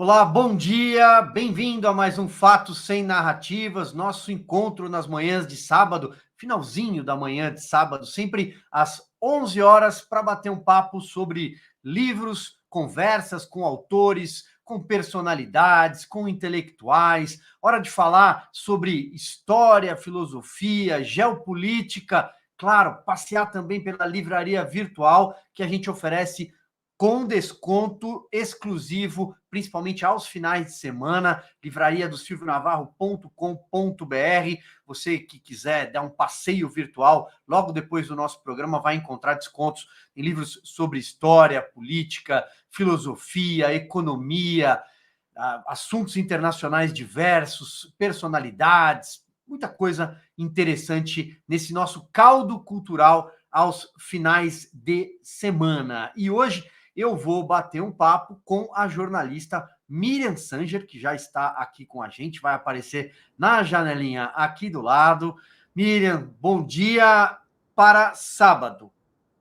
Olá, bom dia, bem-vindo a mais um Fato Sem Narrativas, nosso encontro nas manhãs de sábado, finalzinho da manhã de sábado, sempre às 11 horas, para bater um papo sobre livros, conversas com autores, com personalidades, com intelectuais, hora de falar sobre história, filosofia, geopolítica, claro, passear também pela livraria virtual que a gente oferece com desconto exclusivo, principalmente aos finais de semana, livraria do silvionavarro.com.br. Você que quiser dar um passeio virtual, logo depois do nosso programa, vai encontrar descontos em livros sobre história, política, filosofia, economia, assuntos internacionais diversos, personalidades, muita coisa interessante nesse nosso caldo cultural aos finais de semana. E hoje eu vou bater um papo com a jornalista Miriam Sanger, que já está aqui com a gente, vai aparecer na janelinha aqui do lado. Miriam, bom dia para sábado.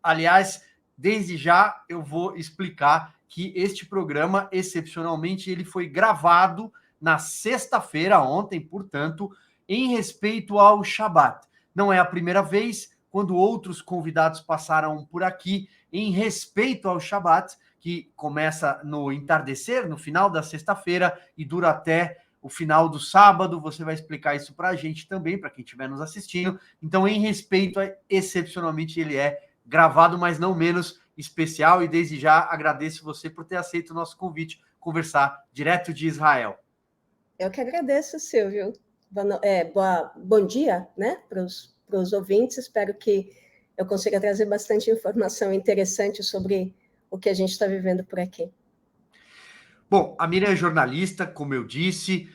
Aliás, desde já eu vou explicar que este programa, excepcionalmente, ele foi gravado na sexta-feira, ontem, portanto, em respeito ao Shabat. Não é a primeira vez, quando outros convidados passaram por aqui, em respeito ao Shabat, que começa no entardecer, no final da sexta-feira, e dura até o final do sábado. Você vai explicar isso para a gente também, para quem estiver nos assistindo. Então, em respeito, excepcionalmente, ele é gravado, mas não menos especial. E desde já agradeço você por ter aceito o nosso convite, conversar direto de Israel. Eu que agradeço, Silvio. Bom dia, né, para os ouvintes. Espero que eu consiga trazer bastante informação interessante sobre o que a gente está vivendo por aqui. Bom, a Miriam é jornalista, como eu disse,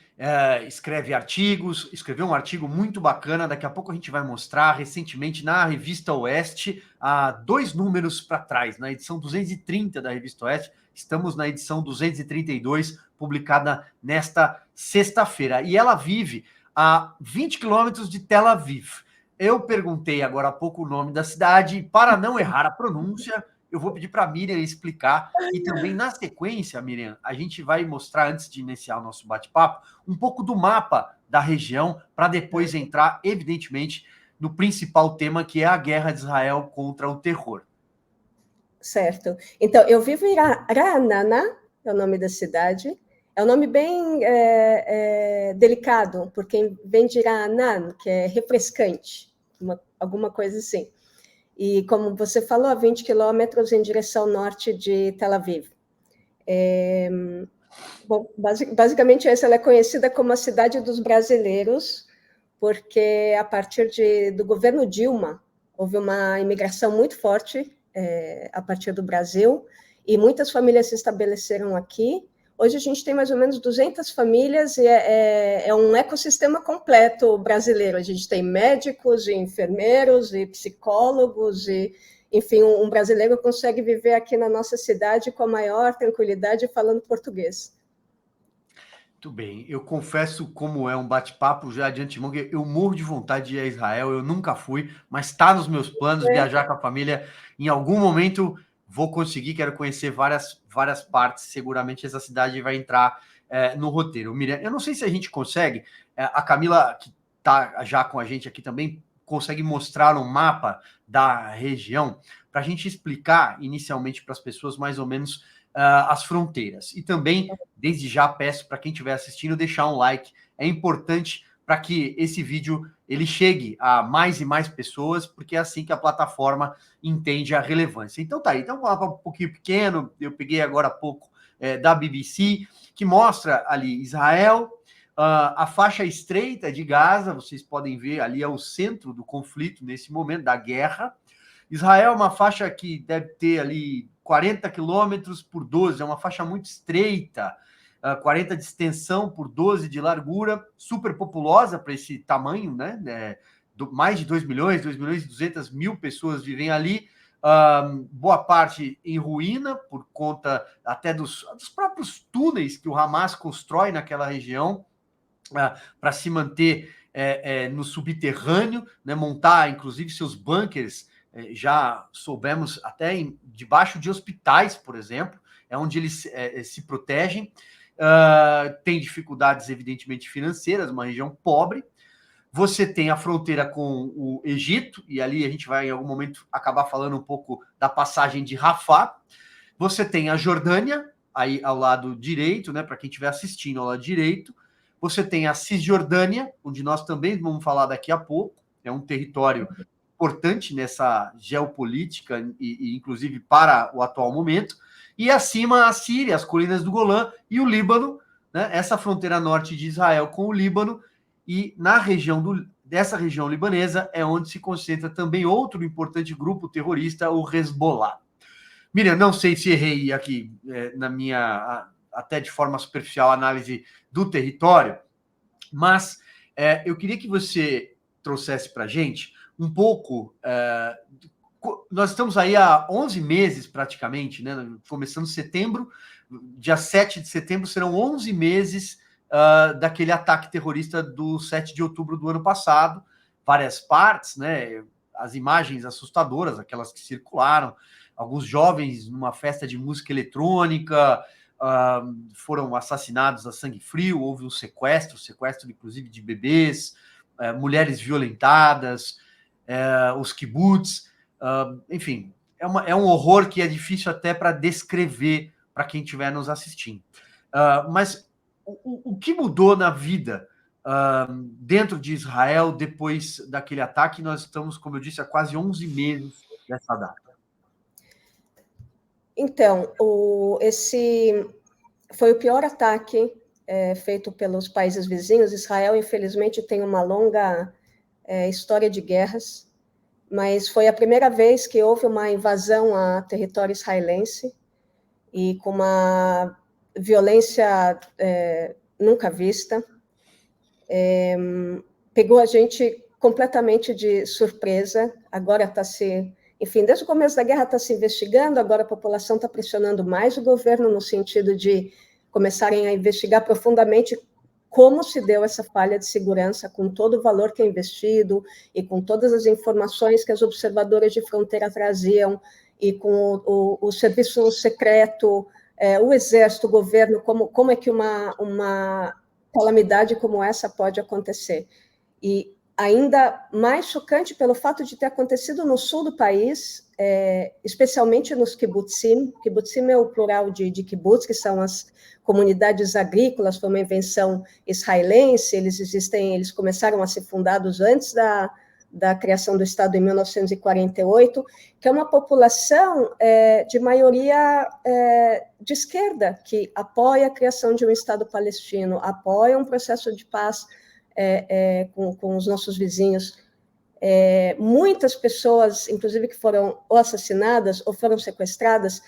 escreve artigos, escreveu um artigo muito bacana, daqui a pouco a gente vai mostrar, recentemente na Revista Oeste, há 2 números para trás, na edição 230 da Revista Oeste, estamos na edição 232, publicada nesta sexta-feira, e ela vive a 20 quilômetros de Tel Aviv. Eu perguntei agora há pouco o nome da cidade, e para não errar a pronúncia, eu vou pedir para a Miriam explicar, e também na sequência, Miriam, a gente vai mostrar, antes de iniciar o nosso bate-papo, um pouco do mapa da região, para depois entrar, evidentemente, no principal tema, que é a guerra de Israel contra o terror. Certo. Então, eu vivo em Ra'anana, é o nome da cidade. É um nome bem delicado, porque vem de Ra'anan, que é refrescante, alguma coisa assim. E, como você falou, a 20 quilômetros em direção norte de Tel Aviv. Bom, basicamente, ela é conhecida como a cidade dos brasileiros, porque a partir do governo Dilma, houve uma imigração muito forte a partir do Brasil, e muitas famílias se estabeleceram aqui. Hoje a gente tem mais ou menos 200 famílias e é um ecossistema completo brasileiro. A gente tem médicos, e enfermeiros, e psicólogos, e, enfim, um brasileiro consegue viver aqui na nossa cidade com a maior tranquilidade falando português. Muito bem, eu confesso, como é um bate-papo já de antemão, que eu morro de vontade de ir a Israel, eu nunca fui, mas está nos meus planos viajar com a família. Em algum momento vou conseguir, quero conhecer várias partes, seguramente essa cidade vai entrar no roteiro. Miriam, eu não sei se a gente consegue, a Camila, que está já com a gente aqui também, consegue mostrar um mapa da região, para a gente explicar inicialmente para as pessoas mais ou menos as fronteiras. E também, desde já, peço para quem estiver assistindo deixar um like. É importante para que esse vídeo ele chegue a mais e mais pessoas, porque é assim que a plataforma entende a relevância. Então tá aí, então um mapa um pouquinho pequeno, eu peguei agora há pouco da BBC, que mostra ali Israel, a faixa estreita de Gaza, vocês podem ver ali é o centro do conflito nesse momento, da guerra. Israel é uma faixa que deve ter ali 40 quilômetros por 12, é uma faixa muito estreita, 40 de extensão por 12 de largura, super populosa para esse tamanho, né? Mais de 2 milhões e 200 mil pessoas vivem ali, boa parte em ruína, por conta até dos próprios túneis que o Hamas constrói naquela região, para se manter no subterrâneo, né? Montar, inclusive, seus bunkers. Já soubemos até debaixo de hospitais, por exemplo, é onde eles se protegem. tem dificuldades, evidentemente, financeiras, uma região pobre. Você tem a fronteira com o Egito, e ali a gente vai, em algum momento, acabar falando um pouco da passagem de Rafah. Você tem a Jordânia, aí ao lado direito, né, para quem estiver assistindo ao lado direito. Você tem a Cisjordânia, onde nós também vamos falar daqui a pouco. É um território importante nessa geopolítica, e inclusive para o atual momento. E acima a Síria, as colinas do Golã e o Líbano, né, essa fronteira norte de Israel com o Líbano. E na região dessa região libanesa é onde se concentra também outro importante grupo terrorista, o Hezbollah. Miriam, não sei se errei aqui na minha, até de forma superficial, análise do território, mas eu queria que você trouxesse para a gente um pouco... nós estamos aí há 11 meses praticamente, né? Começando setembro, dia 7 de setembro serão 11 meses daquele ataque terrorista do 7 de outubro do ano passado, várias partes, né? As imagens assustadoras, aquelas que circularam, alguns jovens numa festa de música eletrônica foram assassinados a sangue frio, houve um sequestro inclusive de bebês, mulheres violentadas, os kibbutz, enfim, é um horror que é difícil até para descrever para quem estiver nos assistindo. Mas o que mudou na vida dentro de Israel depois daquele ataque? Nós estamos, como eu disse, há quase 11 meses dessa data. Então, esse foi o pior ataque feito pelos países vizinhos. Israel, infelizmente, tem uma longa história de guerras, mas foi a primeira vez que houve uma invasão a território israelense, e com uma violência nunca vista. Pegou a gente completamente de surpresa. Agora está se... Enfim, desde o começo da guerra está se investigando, agora a população está pressionando mais o governo no sentido de começarem a investigar profundamente como se deu essa falha de segurança, com todo o valor que é investido e com todas as informações que as observadoras de fronteira traziam, e com o serviço secreto, o exército, o governo, como é que uma calamidade como essa pode acontecer. E ainda mais chocante pelo fato de ter acontecido no sul do país, especialmente nos kibbutzim. Kibbutzim é o plural de kibbutz, que são as comunidades agrícolas, foi uma invenção israelense. Eles começaram a ser fundados antes da criação do Estado em 1948, que é uma população de maioria de esquerda, que apoia a criação de um Estado palestino, apoia um processo de paz com os nossos vizinhos. Muitas pessoas, inclusive, que foram ou assassinadas ou foram sequestradas,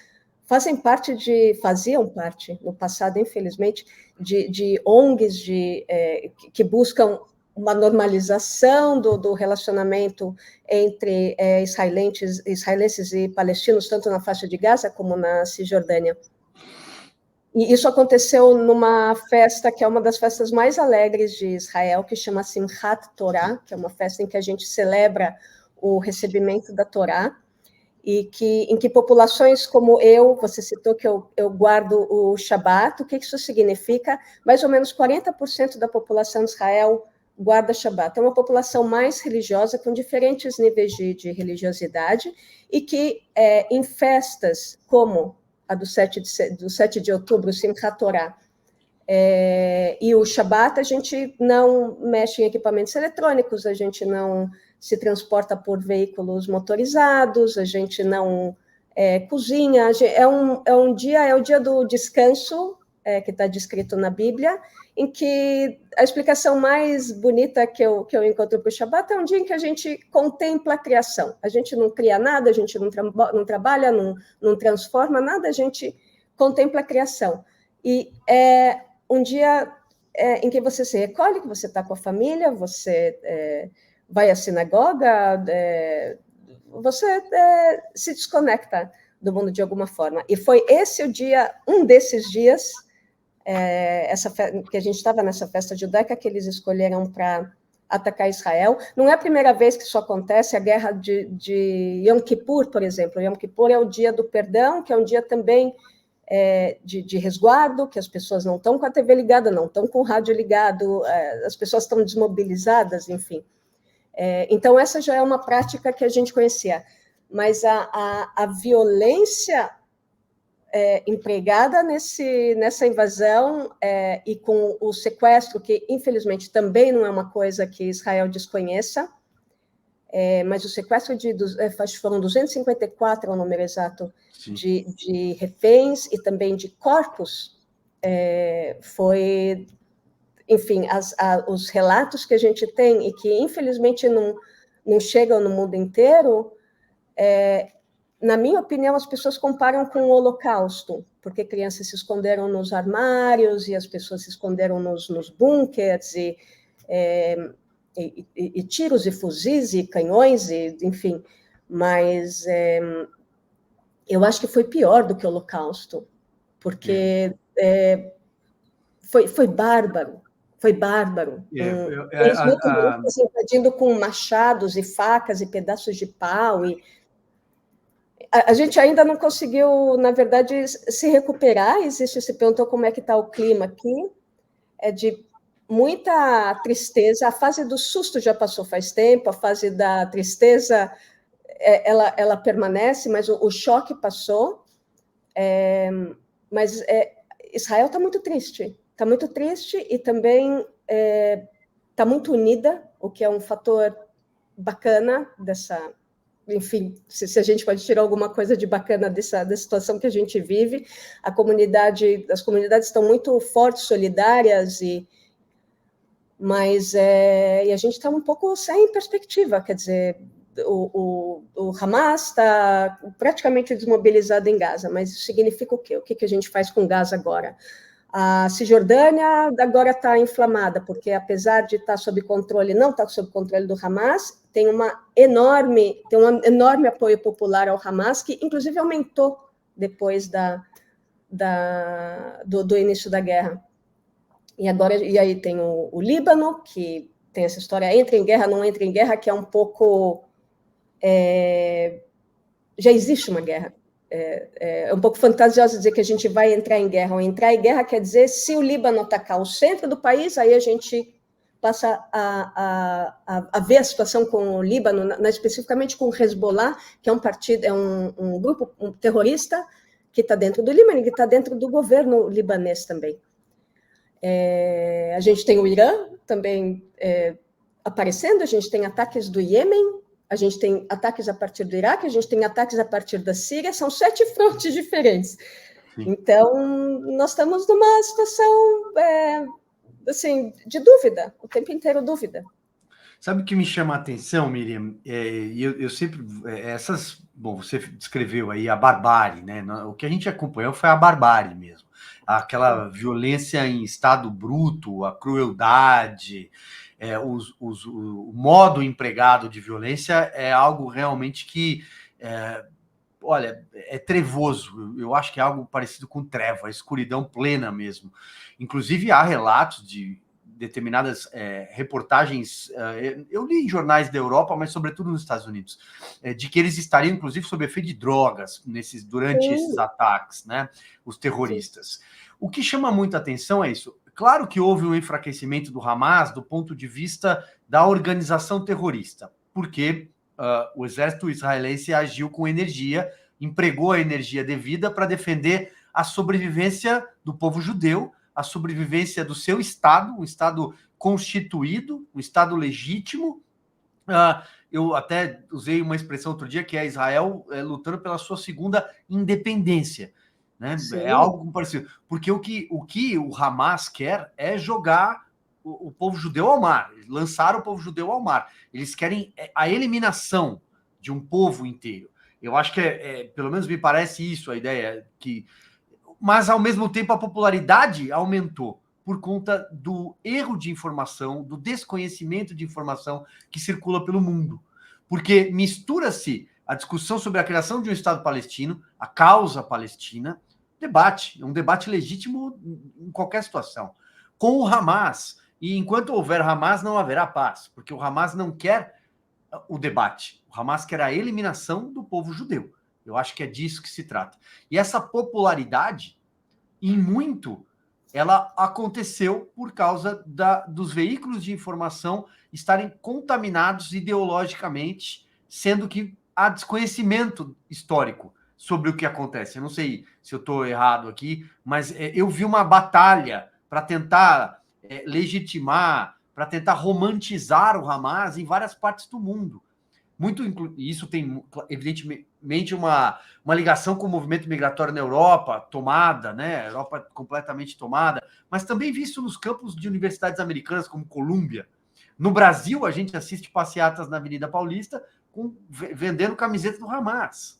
faziam parte, no passado, infelizmente, de ONGs que buscam uma normalização do relacionamento entre israelenses e palestinos, tanto na faixa de Gaza como na Cisjordânia. E isso aconteceu numa festa que é uma das festas mais alegres de Israel, que chama Simchat Torah, que é uma festa em que a gente celebra o recebimento da Torá, e em que populações como você citou que eu guardo o Shabat. O que isso significa? Mais ou menos 40% da população de Israel guarda Shabat. É uma população mais religiosa, com diferentes níveis de religiosidade, e que em festas como a do 7 de outubro, o Simchat Torah, e o Shabat, a gente não mexe em equipamentos eletrônicos, a gente não se transporta por veículos motorizados, a gente não cozinha. É o dia do descanso, que está descrito na Bíblia, em que a explicação mais bonita que eu encontro para o Shabat é um dia em que a gente contempla a criação. A gente não cria nada, a gente não trabalha, não transforma nada, a gente contempla a criação. E é um dia em que você se recolhe, que você está com a família, você vai à sinagoga, você se desconecta do mundo de alguma forma. E foi esse um desses dias, que a gente estava nessa festa judaica, que eles escolheram para atacar Israel. Não é a primeira vez que isso acontece. A guerra de Yom Kippur, por exemplo. Yom Kippur é o dia do perdão, que é um dia também de resguardo, que as pessoas não estão com a TV ligada, não estão com o rádio ligado, as pessoas estão desmobilizadas, enfim. Então, essa já é uma prática que a gente conhecia. Mas a violência empregada nessa invasão e com o sequestro, que infelizmente também não é uma coisa que Israel desconheça, mas o sequestro foram 254, é o número exato, de reféns e também de corpos, foi, enfim, os relatos que a gente tem e que infelizmente não chegam no mundo inteiro, na minha opinião, as pessoas comparam com o Holocausto, porque crianças se esconderam nos armários e as pessoas se esconderam nos bunkers e tiros e fuzis e canhões, enfim. Mas eu acho que foi pior do que o Holocausto, porque foi bárbaro. Foi bárbaro. Eles muito invadindo com machados e facas e pedaços de pau e a gente ainda não conseguiu, na verdade, se recuperar. Se perguntou como é que está o clima aqui, é de muita tristeza. A fase do susto já passou faz tempo, a fase da tristeza, ela permanece, mas o choque passou. Mas Israel está muito triste e também está muito unida, o que é um fator bacana dessa... Enfim, se a gente pode tirar alguma coisa de bacana dessa situação que a gente vive, as comunidades estão muito fortes, solidárias, mas e a gente está um pouco sem perspectiva, quer dizer, o Hamas está praticamente desmobilizado em Gaza, mas isso significa o quê? O que a gente faz com Gaza agora? A Cisjordânia agora está inflamada, porque apesar de estar sob controle, não está sob controle do Hamas, tem um enorme apoio popular ao Hamas, que inclusive aumentou depois do início da guerra. E aí tem o Líbano, que tem essa história, entra em guerra, não entra em guerra, que é um pouco... já existe uma guerra. É um pouco fantasioso dizer que a gente vai entrar em guerra. Ou entrar em guerra quer dizer, se o Líbano atacar o centro do país, aí a gente passa a ver a situação com o Líbano, especificamente com o Hezbollah, que é um partido, um grupo terrorista que está dentro do Líbano e que está dentro do governo libanês também. A gente tem o Irã também aparecendo, a gente tem ataques do Iêmen, a gente tem ataques a partir do Iraque, a gente tem ataques a partir da Síria, são 7 frontes diferentes. Sim. Então, nós estamos numa situação assim, de dúvida, o tempo inteiro dúvida. Sabe o que me chama a atenção, Miriam? Eu sempre... Bom, você descreveu aí a barbárie, né? O que a gente acompanhou foi a barbárie mesmo. Aquela violência em estado bruto, a crueldade... o modo empregado de violência é algo realmente que, olha, é trevoso. Eu acho que é algo parecido com treva, a escuridão plena mesmo. Inclusive, há relatos de determinadas reportagens, eu li em jornais da Europa, mas sobretudo nos Estados Unidos, de que eles estariam, inclusive, sob efeito de drogas durante esses ataques, né? Os terroristas. O que chama muita atenção é isso. Claro que houve um enfraquecimento do Hamas do ponto de vista da organização terrorista, porque o exército israelense agiu com energia, empregou a energia devida para defender a sobrevivência do povo judeu, a sobrevivência do seu Estado, um Estado constituído, um Estado legítimo. Eu até usei uma expressão outro dia, que é Israel lutando pela sua segunda independência. Né? É algo parecido. Porque o que o Hamas quer é jogar o povo judeu ao mar, lançar o povo judeu ao mar. Eles querem a eliminação de um povo inteiro. Eu acho que pelo menos me parece isso a ideia, mas ao mesmo tempo a popularidade aumentou por conta do erro de informação, do desconhecimento de informação que circula pelo mundo. Porque mistura-se a discussão sobre a criação de um Estado palestino, a causa palestina, um debate legítimo em qualquer situação, com o Hamas. E enquanto houver Hamas, não haverá paz, porque o Hamas não quer o debate. O Hamas quer a eliminação do povo judeu. Eu acho que é disso que se trata. E essa popularidade em muito, ela aconteceu por causa dos veículos de informação estarem contaminados ideologicamente, sendo que há desconhecimento histórico sobre o que acontece. Eu não sei se eu estou errado aqui, mas eu vi uma batalha para tentar legitimar, para tentar romantizar o Hamas em várias partes do mundo. Isso tem, evidentemente, uma ligação com o movimento migratório na Europa, tomada, né? Europa completamente tomada, mas também visto nos campos de universidades americanas, como Colômbia. No Brasil, a gente assiste passeatas na Avenida Paulista vendendo camiseta do Hamas.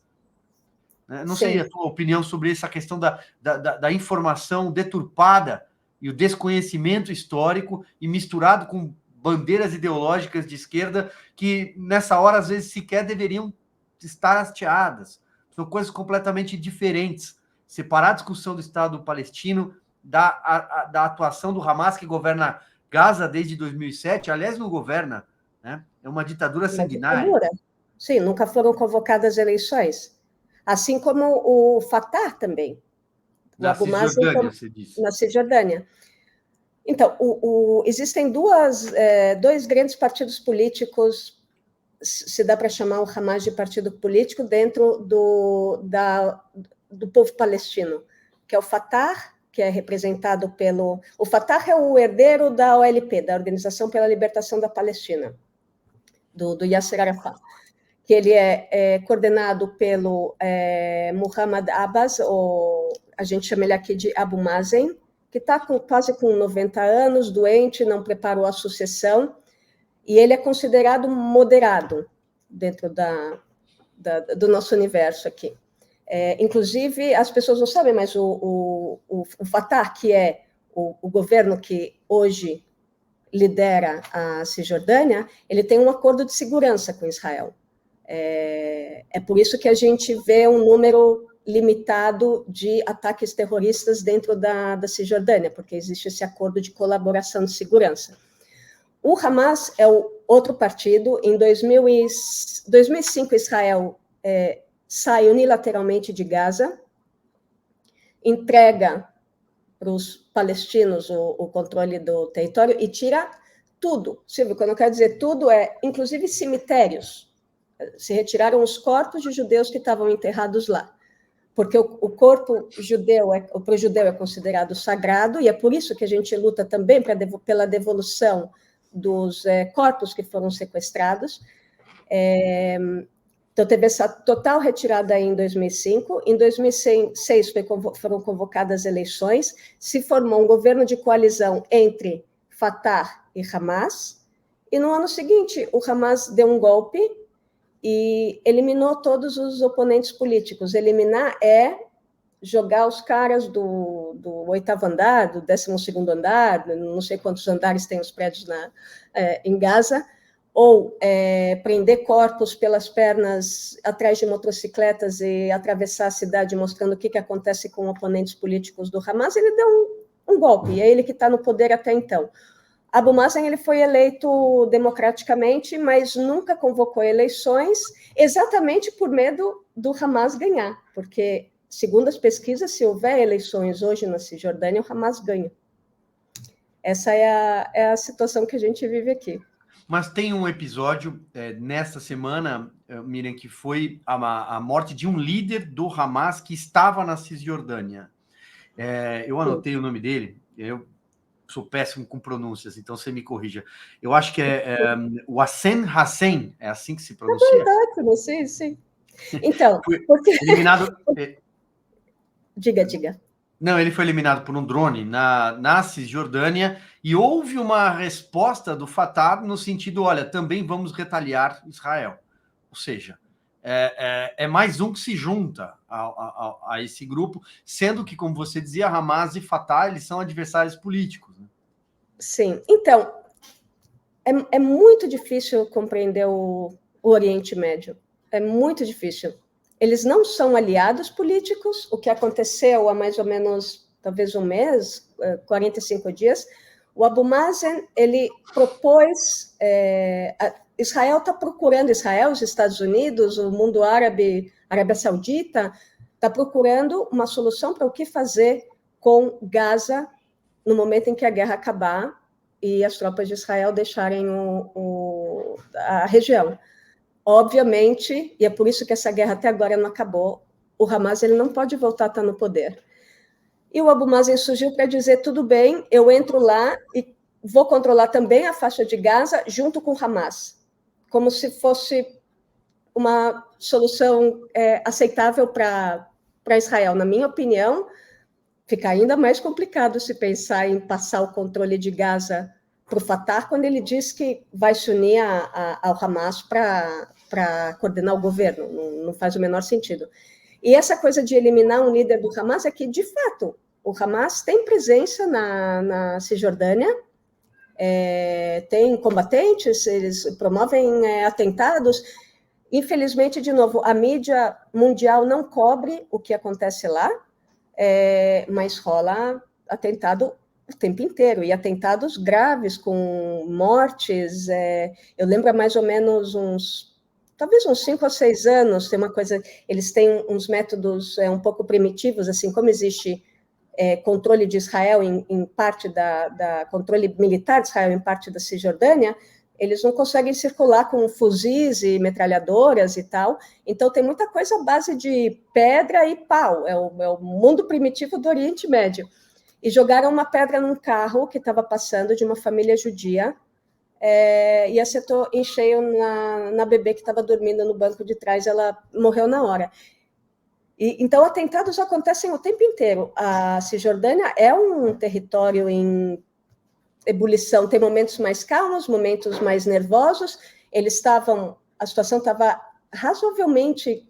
Não sei a tua opinião sobre essa questão da informação deturpada e o desconhecimento histórico e misturado com bandeiras ideológicas de esquerda que, nessa hora, às vezes, sequer deveriam estar hasteadas. São coisas completamente diferentes. Separar a discussão do Estado palestino da atuação do Hamas, que governa Gaza desde 2007. Aliás, não governa, né? É uma ditadura sanguinária. Sim, nunca foram convocadas eleições. Assim como o Fatah também. Na Cisjordânia, você disse. Na Cisjordânia. Então, existem dois grandes partidos políticos, se dá para chamar o Hamas de partido político, dentro do povo palestino, que é o Fatah, que é representado pelo... O Fatah é o herdeiro da OLP, da Organização pela Libertação da Palestina, do Yasser Arafat, que ele é coordenado pelo Muhammad Abbas, ou a gente chama ele aqui de Abu Mazen, que está quase com 90 anos, doente, não preparou a sucessão, e ele é considerado moderado dentro do nosso universo aqui. Inclusive, as pessoas não sabem, mas o Fatah, que é o governo que hoje lidera a Cisjordânia, ele tem um acordo de segurança com Israel. É por isso que a gente vê um número limitado de ataques terroristas dentro da Cisjordânia, porque existe esse acordo de colaboração de segurança. O Hamas é o outro partido. Em 2005, Israel sai unilateralmente de Gaza, entrega para os palestinos o controle do território e tira tudo. Silvio, quando eu quero dizer tudo, inclusive cemitérios. Se retiraram os corpos de judeus que estavam enterrados lá, porque o corpo judeu, para o judeu, é considerado sagrado, e é por isso que a gente luta também pela devolução dos corpos que foram sequestrados. Então, teve essa total retirada em 2005. Em 2006, foram convocadas eleições, se formou um governo de coalizão entre Fatah e Hamas, e no ano seguinte, o Hamas deu um golpe e eliminou todos os oponentes políticos. Eliminar é jogar os caras do 8º andar, do 12º andar, não sei quantos andares tem os prédios em Gaza, ou prender corpos pelas pernas atrás de motocicletas e atravessar a cidade mostrando o que acontece com oponentes políticos do Hamas. Ele deu um golpe, e é ele que está no poder até então. Abu Mazen ele foi eleito democraticamente, mas nunca convocou eleições, exatamente por medo do Hamas ganhar, porque, segundo as pesquisas, se houver eleições hoje na Cisjordânia, o Hamas ganha. Essa é a situação que a gente vive aqui. Mas tem um episódio nesta semana, Miriam, que foi a morte de um líder do Hamas que estava na Cisjordânia. Eu anotei o nome dele, eu sou péssimo com pronúncias, então você me corrija. Eu acho que o Hassan, é assim que se pronuncia? É verdade, sim. Então, eliminado... Diga. Não, ele foi eliminado por um drone na Cisjordânia, e houve uma resposta do Fatah no sentido, olha, também vamos retaliar Israel. Ou seja, é mais um que se junta a esse grupo, sendo que, como você dizia, Hamas e Fatah, eles são adversários políticos. Né? Sim, então, é muito difícil compreender o Oriente Médio, é muito difícil. Eles não são aliados políticos. O que aconteceu há mais ou menos, talvez um mês, 45 dias, o Abu Mazen, ele propôs... Israel está procurando, os Estados Unidos, o mundo árabe, Arábia Saudita, está procurando uma solução para o que fazer com Gaza no momento em que a guerra acabar e as tropas de Israel deixarem a região. Obviamente, e é por isso que essa guerra até agora não acabou, o Hamas ele não pode voltar a estar no poder. E o Abu Mazen surgiu para dizer, tudo bem, eu entro lá e vou controlar também a faixa de Gaza junto com o Hamas, como se fosse uma solução aceitável para Israel. Na minha opinião, fica ainda mais complicado se pensar em passar o controle de Gaza para o Fatah, quando ele diz que vai se unir ao Hamas para coordenar o governo. Não faz o menor sentido. E essa coisa de eliminar um líder do Hamas é que, de fato, o Hamas tem presença na Cisjordânia, tem combatentes, eles promovem atentados. Infelizmente, de novo, a mídia mundial não cobre o que acontece lá, mas rola atentado o tempo inteiro, e atentados graves, com mortes. Eu lembro há mais ou menos talvez uns 5 ou 6 anos, tem uma coisa, eles têm uns métodos um pouco primitivos, assim, como existe controle de Israel em parte controle militar de Israel em parte da Cisjordânia, eles não conseguem circular com fuzis e metralhadoras e tal, então tem muita coisa à base de pedra e pau, é o mundo primitivo do Oriente Médio. E jogaram uma pedra num carro que estava passando de uma família judia, e acertou em cheio na bebê que estava dormindo no banco de trás, ela morreu na hora. Então, atentados acontecem o tempo inteiro. A Cisjordânia é um território em ebulição, tem momentos mais calmos, momentos mais nervosos. A situação estava razoavelmente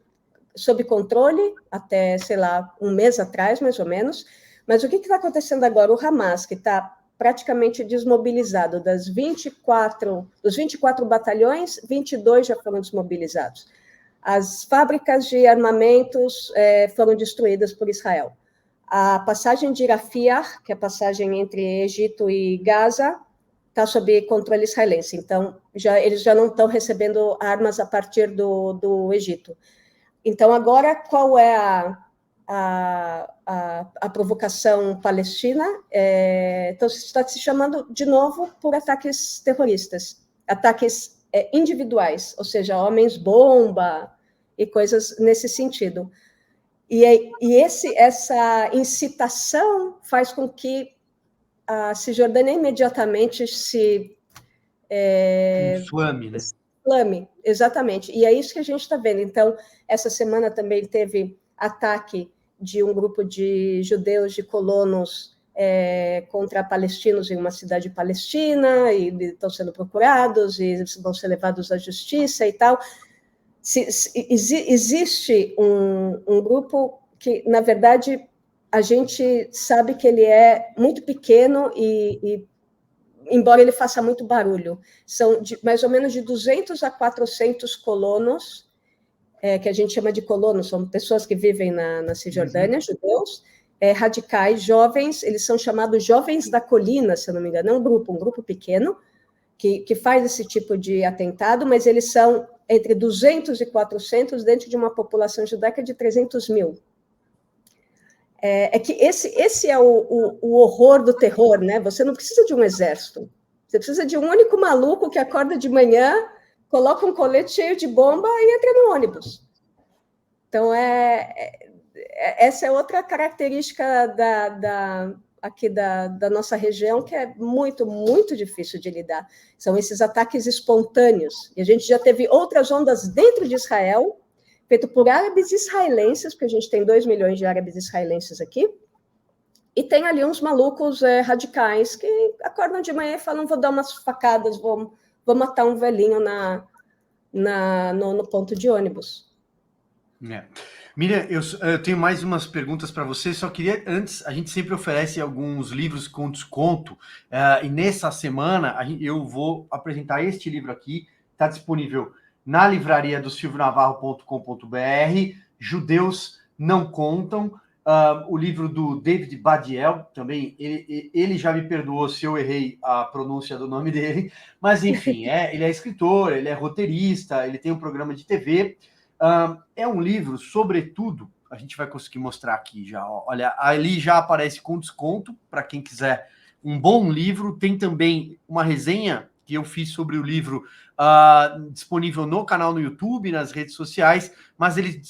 sob controle até, sei lá, um mês atrás, mais ou menos. Mas o que está acontecendo agora? O Hamas, que está praticamente desmobilizado, dos 24 batalhões, 22 já foram desmobilizados. As fábricas de armamentos foram destruídas por Israel. A passagem de Rafah, que é a passagem entre Egito e Gaza, está sob controle israelense. Então, eles já não estão recebendo armas a partir do Egito. Então, agora, qual é a provocação palestina? Então, está se chamando, de novo, por ataques terroristas, ataques individuais, ou seja, homens-bomba e coisas nesse sentido. E essa incitação faz com que a Cisjordânia imediatamente se inflame, né? Inflame, exatamente. E é isso que a gente está vendo. Então, essa semana também teve ataque de um grupo de judeus, de colonos, contra palestinos em uma cidade palestina, e estão sendo procurados, e vão ser levados à justiça e tal. Existe um grupo que, na verdade, a gente sabe que ele é muito pequeno e embora ele faça muito barulho. São mais ou menos de 200 a 400 colonos, que a gente chama de colonos, são pessoas que vivem na Cisjordânia, judeus, radicais, jovens, eles são chamados Jovens da Colina, se eu não me engano, é um grupo pequeno, que faz esse tipo de atentado, mas eles são entre 200 e 400 dentro de uma população judaica de 300 mil. Que esse é o horror do terror, né? Você não precisa de um exército, você precisa de um único maluco que acorda de manhã, coloca um colete cheio de bomba e entra no ônibus. Então, essa é outra característica aqui da nossa região, que é muito, muito difícil de lidar. São esses ataques espontâneos. E a gente já teve outras ondas dentro de Israel, feito por árabes israelenses, porque a gente tem 2 milhões de árabes israelenses aqui, e tem ali uns malucos radicais que acordam de manhã e falam, vou dar umas facadas, vou matar um velhinho no ponto de ônibus. Miriam, eu tenho mais umas perguntas para você, só queria, antes, a gente sempre oferece alguns livros com desconto, e nessa semana eu vou apresentar este livro aqui, está disponível na livraria do silvionavarro.com.br, Judeus Não Contam, o livro do David Badiel, também, ele já me perdoou se eu errei a pronúncia do nome dele, mas enfim, ele é escritor, ele é roteirista, ele tem um programa de TV, é um livro, sobretudo, a gente vai conseguir mostrar aqui já. Ó. Olha, ali já aparece com desconto para quem quiser um bom livro. Tem também uma resenha que eu fiz sobre o livro disponível no canal no YouTube, nas redes sociais, mas ele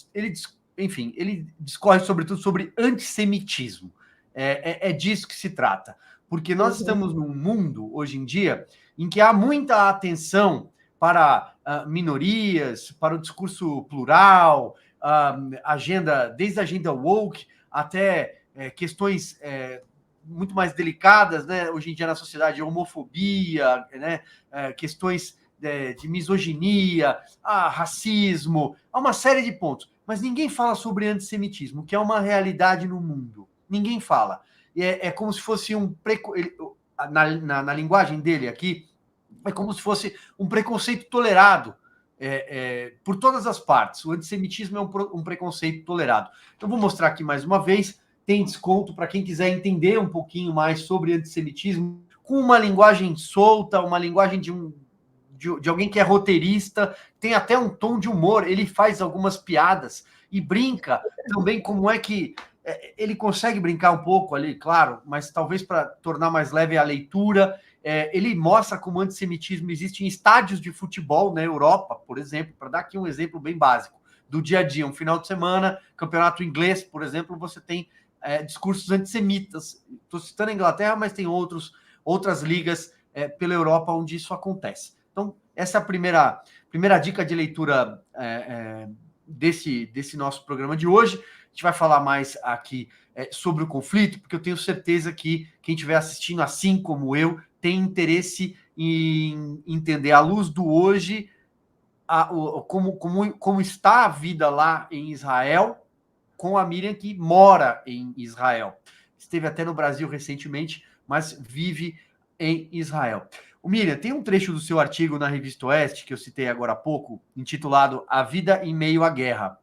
discorre sobretudo sobre antissemitismo. É disso que se trata. Porque nós estamos num mundo, hoje em dia, em que há muita atenção para minorias, para o discurso plural, desde a agenda woke até questões muito mais delicadas, né, hoje em dia na sociedade, homofobia, né, questões de misoginia, racismo, há uma série de pontos. Mas ninguém fala sobre antissemitismo, que é uma realidade no mundo. Ninguém fala. É como se fosse na linguagem dele aqui, é como se fosse um preconceito tolerado por todas as partes. O antissemitismo é um preconceito tolerado. Então, vou mostrar aqui mais uma vez. Tem desconto para quem quiser entender um pouquinho mais sobre antissemitismo, com uma linguagem solta, uma linguagem de alguém que é roteirista, tem até um tom de humor, ele faz algumas piadas e brinca também como é que ele consegue brincar um pouco ali, claro, mas talvez para tornar mais leve a leitura. Ele mostra como o antissemitismo existe em estádios de futebol na Europa, por exemplo, para dar aqui um exemplo bem básico do dia a dia, um final de semana, campeonato inglês, por exemplo, você tem discursos antissemitas. Estou citando a Inglaterra, mas tem outras ligas pela Europa onde isso acontece. Então, essa é a primeira dica de leitura desse nosso programa de hoje. A gente vai falar mais aqui sobre o conflito, porque eu tenho certeza que quem estiver assistindo, assim como eu, tem interesse em entender à luz do hoje como está a vida lá em Israel, com a Miriam, que mora em Israel. Esteve até no Brasil recentemente, mas vive em Israel. Miriam, tem um trecho do seu artigo na Revista Oeste, que eu citei agora há pouco, intitulado A Vida em Meio à Guerra.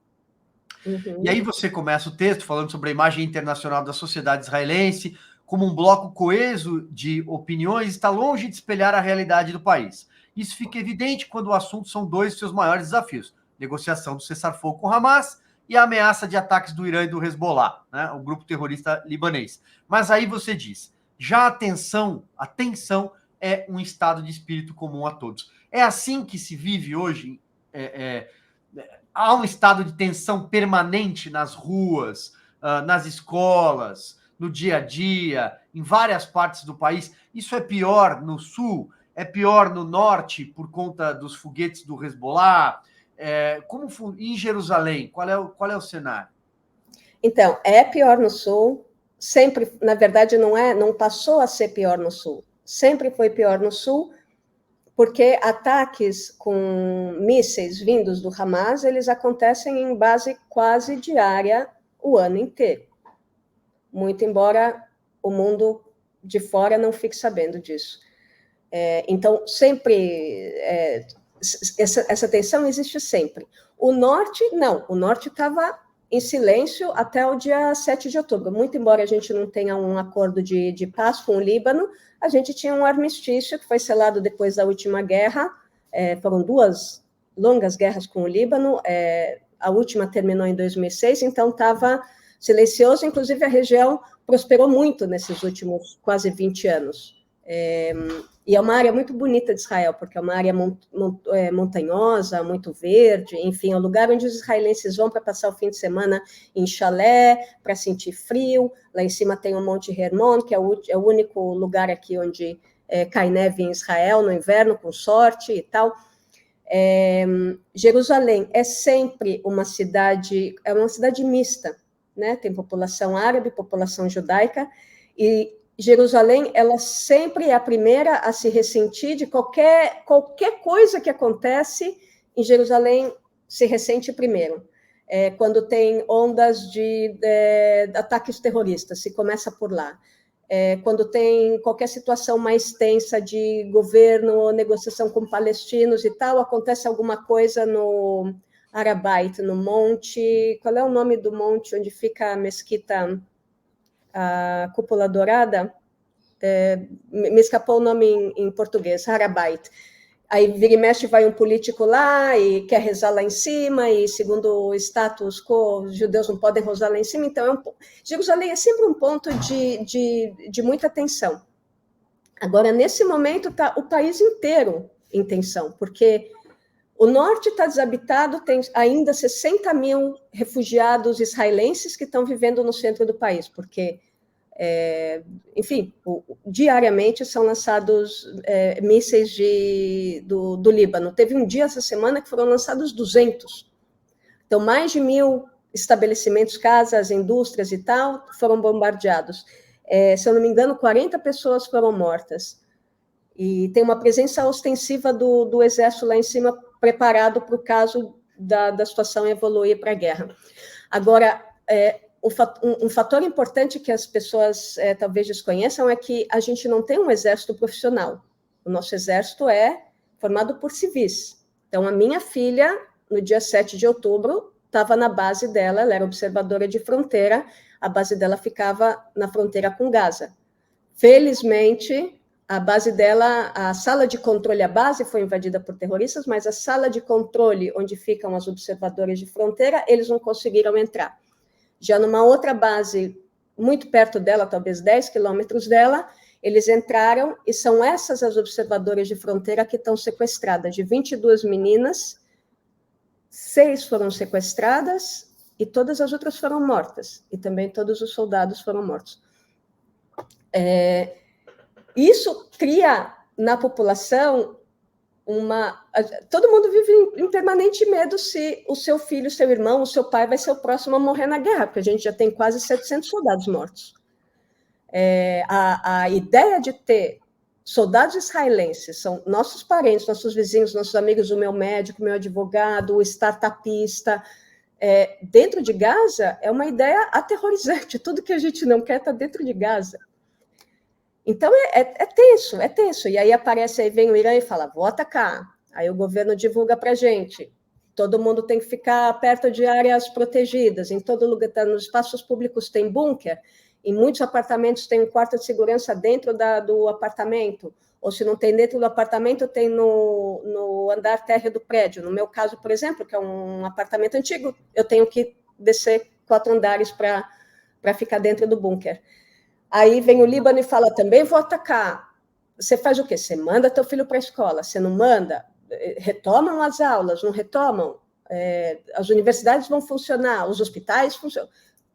E aí você começa o texto falando sobre a imagem internacional da sociedade israelense como um bloco coeso de opiniões está longe de espelhar a realidade do país. Isso fica evidente quando o assunto são dois de seus maiores desafios: negociação do cessar-fogo com Hamas e a ameaça de ataques do Irã e do Hezbollah, né, o grupo terrorista libanês. Mas aí você diz, já a tensão é um estado de espírito comum a todos. É assim que se vive hoje? Há um estado de tensão permanente nas ruas, nas escolas, no dia a dia, em várias partes do país. Isso é pior no sul? É pior no norte por conta dos foguetes do Hezbollah? Como em Jerusalém? Qual é o cenário? Então, é pior no sul. Sempre, na verdade, não passou a ser pior no sul. Sempre foi pior no sul, porque ataques com mísseis vindos do Hamas, eles acontecem em base quase diária o ano inteiro. Muito embora o mundo de fora não fique sabendo disso. Então, sempre, essa tensão existe sempre. O norte, não. O norte estava em silêncio até o dia 7 de outubro. Muito embora a gente não tenha um acordo de paz com o Líbano, a gente tinha um armistício que foi selado depois da última guerra. Foram 2 longas guerras com o Líbano. A última terminou em 2006, então estava silencioso. Inclusive, a região prosperou muito nesses últimos quase 20 anos. E é uma área muito bonita de Israel, porque é uma área montanhosa, muito verde, enfim, é um lugar onde os israelenses vão para passar o fim de semana em chalé, para sentir frio. Lá em cima tem o Monte Hermon, que é o único lugar aqui onde cai neve em Israel no inverno, com sorte e tal. Jerusalém é sempre uma cidade mista, né? Tem população árabe, população judaica, e Jerusalém, ela sempre é a primeira a se ressentir de qualquer coisa que acontece em Jerusalém, se ressente primeiro. Quando tem ondas de ataques terroristas, se começa por lá. Quando tem qualquer situação mais tensa de governo, negociação com palestinos e tal, acontece alguma coisa no Arabait, no monte... Qual é o nome do monte onde fica a mesquita... a Cúpula Dourada, me escapou o nome em português, Harabait. Aí vira e mexe, vai um político lá e quer rezar lá em cima, e segundo o status quo, os judeus não podem rezar lá em cima, então Jerusalém é sempre um ponto de muita tensão. Agora, nesse momento, está o país inteiro em tensão, porque o norte está desabitado, tem ainda 60 mil refugiados israelenses que estão vivendo no centro do país, porque enfim, diariamente são lançados mísseis do Líbano. Teve um dia essa semana que foram lançados 200. Então, mais de 1.000 estabelecimentos, casas, indústrias e tal, foram bombardeados. Se eu não me engano, 40 pessoas foram mortas. E tem uma presença ostensiva do exército lá em cima, preparado para o caso da situação evoluir para a guerra. Agora, um fator importante que as pessoas talvez desconheçam é que a gente não tem um exército profissional. O nosso exército é formado por civis. Então, a minha filha, no dia 7 de outubro, estava na base dela, ela era observadora de fronteira, a base dela ficava na fronteira com Gaza. Felizmente, a base dela, a sala de controle, a base foi invadida por terroristas, mas a sala de controle, onde ficam as observadoras de fronteira, eles não conseguiram entrar. Já numa outra base, muito perto dela, talvez 10 quilômetros dela, eles entraram e são essas as observadoras de fronteira que estão sequestradas. De 22 meninas, 6 foram sequestradas e todas as outras foram mortas. E também todos os soldados foram mortos. Isso cria na população todo mundo vive em permanente medo se o seu filho, o seu irmão, o seu pai vai ser o próximo a morrer na guerra, porque a gente já tem quase 700 soldados mortos. A ideia de ter soldados israelenses, são nossos parentes, nossos vizinhos, nossos amigos, o meu médico, o meu advogado, o startupista, dentro de Gaza, é uma ideia aterrorizante. Tudo que a gente não quer está dentro de Gaza. Então, é tenso. E aí vem o Irã e fala, vou atacar. Aí o governo divulga para a gente. Todo mundo tem que ficar perto de áreas protegidas. Em todo lugar, nos espaços públicos tem bunker. Em muitos apartamentos tem um quarto de segurança dentro do apartamento. Ou se não tem dentro do apartamento, tem no andar térreo do prédio. No meu caso, por exemplo, que é um apartamento antigo, eu tenho que descer 4 andares para ficar dentro do bunker. Aí vem o Líbano e fala, também vou atacar. Você faz o quê? Você manda teu filho para a escola, você não manda? Retomam as aulas, não retomam? As universidades vão funcionar, os hospitais funcionam.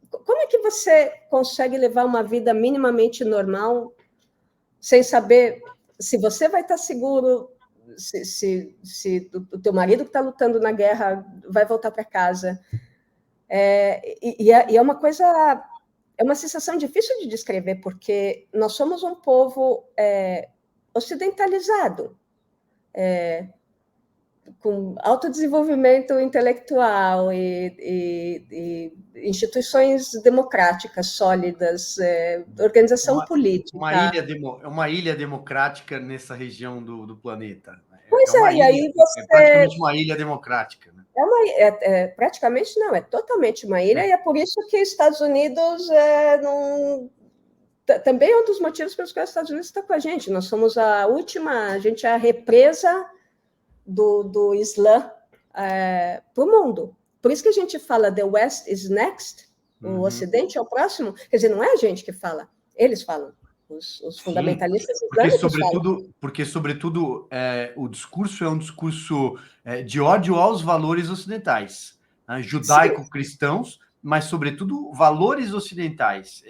Como é que você consegue levar uma vida minimamente normal sem saber se você vai estar seguro, se o teu marido que está lutando na guerra vai voltar para casa? E é uma coisa... É uma sensação difícil de descrever, porque nós somos um povo ocidentalizado, com alto desenvolvimento intelectual e instituições democráticas sólidas, organização política. Uma ilha democrática nessa região do planeta. Pois e aí você... É praticamente uma ilha democrática, né? Praticamente não, é totalmente uma ilha, e é por isso que os Estados Unidos também é um dos motivos pelos quais os Estados Unidos está com a gente. Nós somos a gente é a represa do Islã para o mundo. Por isso que a gente fala the West is next, o Ocidente é o próximo. Quer dizer, não é a gente que fala, eles falam. Os fundamentalistas islâmicos porque, sobretudo, o discurso é um discurso de ódio aos valores ocidentais, né? Judaico-cristãos, mas, sobretudo, valores ocidentais.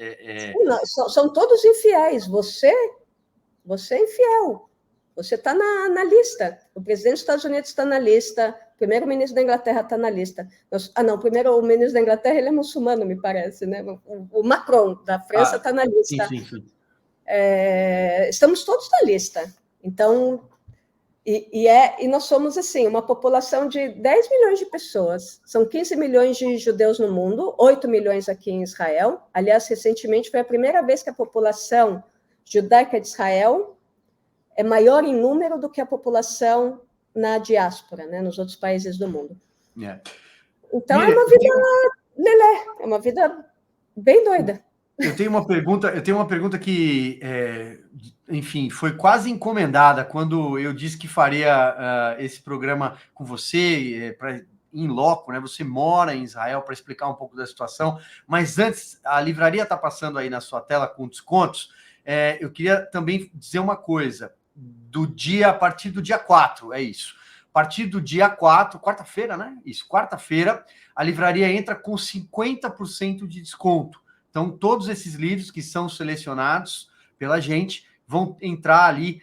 Não, são todos infiéis. Você é infiel. Você está na lista. O presidente dos Estados Unidos está na lista, o primeiro-ministro da Inglaterra está na lista. O primeiro-ministro da Inglaterra ele é muçulmano, me parece, né? O Macron, da França, está na lista. Sim. Estamos todos na lista. Então, e nós somos, assim, uma população de 10 milhões de pessoas. São 15 milhões de judeus no mundo, 8 milhões aqui em Israel. Aliás, recentemente foi a primeira vez que a população judaica de Israel é maior em número do que a população na diáspora, né, nos outros países do mundo. Então, é uma vida lelé, é uma vida bem doida. Eu tenho uma pergunta que, enfim, foi quase encomendada quando eu disse que faria esse programa com você, em loco, né? Você mora em Israel, para explicar um pouco da situação. Mas antes, a livraria está passando aí na sua tela com descontos. Eu queria também dizer uma coisa. A partir do dia 4, é isso. A partir do dia 4, quarta-feira, né? Isso, quarta-feira, a livraria entra com 50% de desconto. Então, todos esses livros que são selecionados pela gente vão entrar ali,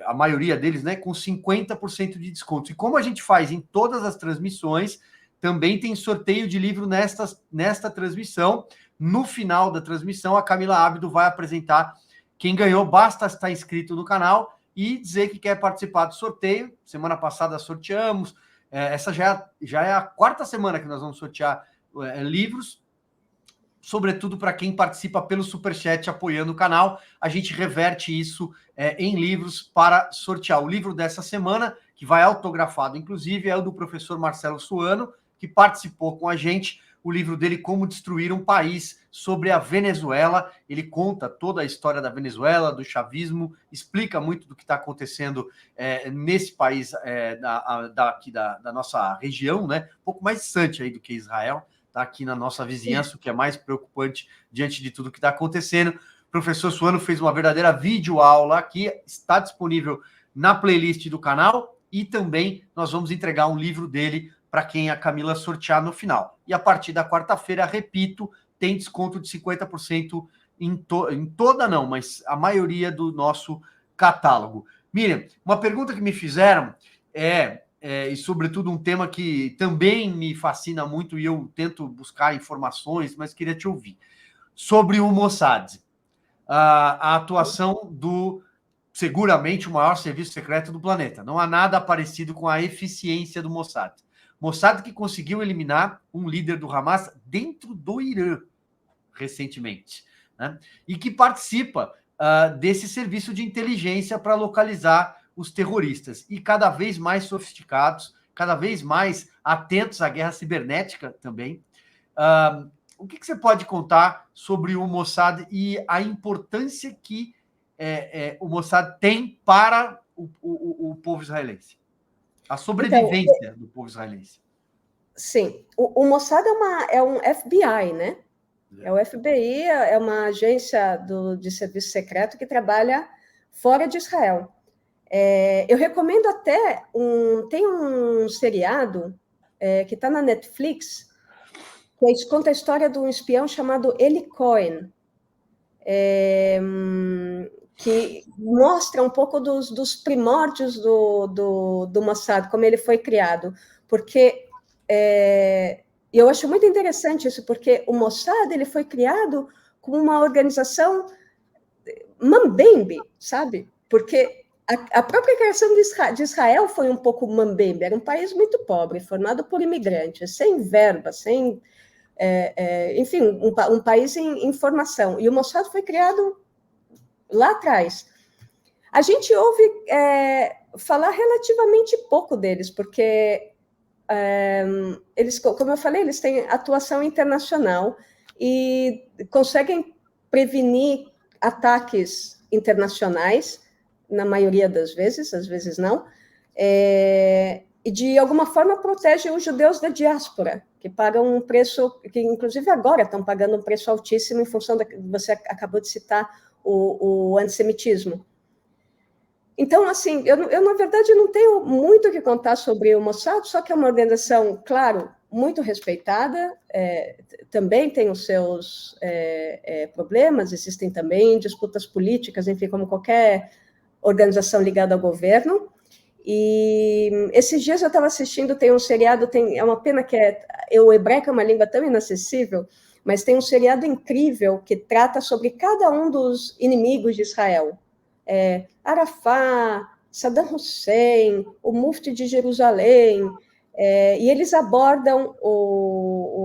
a maioria deles, né, com 50% de desconto. E como a gente faz em todas as transmissões, também tem sorteio de livro nesta transmissão. No final da transmissão, a Camila Abdo vai apresentar quem ganhou. Basta estar inscrito no canal e dizer que quer participar do sorteio. Semana passada sorteamos. Essa já é a quarta semana que nós vamos sortear livros, sobretudo para quem participa pelo Superchat apoiando o canal. A gente reverte isso em livros para sortear. O livro dessa semana, que vai autografado, inclusive, é o do professor Marcelo Suano, que participou com a gente. O livro dele, Como Destruir um País, sobre a Venezuela. Ele conta toda a história da Venezuela, do chavismo, explica muito do que está acontecendo nesse país aqui da nossa região, né? Um pouco mais distante aí do que Israel. Tá aqui na nossa vizinhança, o que é mais preocupante diante de tudo que está acontecendo. O professor Suano fez uma verdadeira videoaula aqui, está disponível na playlist do canal, e também nós vamos entregar um livro dele para quem a Camila sortear no final. E a partir da quarta-feira, repito, tem desconto de 50% em toda não, mas a maioria do nosso catálogo. Miriam, uma pergunta que me fizeram e sobretudo um tema que também me fascina muito e eu tento buscar informações, mas queria te ouvir, sobre o Mossad, a atuação do, seguramente, o maior serviço secreto do planeta. Não há nada parecido com a eficiência do Mossad. Mossad que conseguiu eliminar um líder do Hamas dentro do Irã, recentemente, né? E que participa desse serviço de inteligência para localizar os terroristas, e cada vez mais sofisticados, cada vez mais atentos à guerra cibernética também. O que você pode contar sobre o Mossad e a importância que o Mossad tem para o povo israelense? A sobrevivência do povo israelense. Sim, o Mossad é um FBI, né? É o FBI, é uma agência de serviço secreto que trabalha fora de Israel. Eu recomendo até tem um seriado que está na Netflix, que conta a história de um espião chamado Eli Cohen, que mostra um pouco dos primórdios do Mossad, como ele foi criado. Porque eu acho muito interessante isso, porque o Mossad ele foi criado como uma organização mambembe, sabe? Porque a própria criação de Israel foi um pouco mambembe, era um país muito pobre, formado por imigrantes, sem verba, sem... enfim, um país em formação. E o Mossad foi criado lá atrás. A gente ouve falar relativamente pouco deles, porque eles, como eu falei, eles têm atuação internacional e conseguem prevenir ataques internacionais, na maioria das vezes, às vezes não, e de alguma forma protege os judeus da diáspora, que pagam um preço, que inclusive agora estão pagando um preço altíssimo em função da que você acabou de citar, o antissemitismo. Então, assim, eu, na verdade, não tenho muito o que contar sobre o Mossad, só que é uma organização, claro, muito respeitada, também tem os seus problemas, existem também disputas políticas, enfim, como qualquer organização ligada ao governo. E esses dias eu estava assistindo, tem um seriado, é uma pena que o hebraico é uma língua tão inacessível, mas tem um seriado incrível que trata sobre cada um dos inimigos de Israel. Arafat, Saddam Hussein, o Mufti de Jerusalém, e eles abordam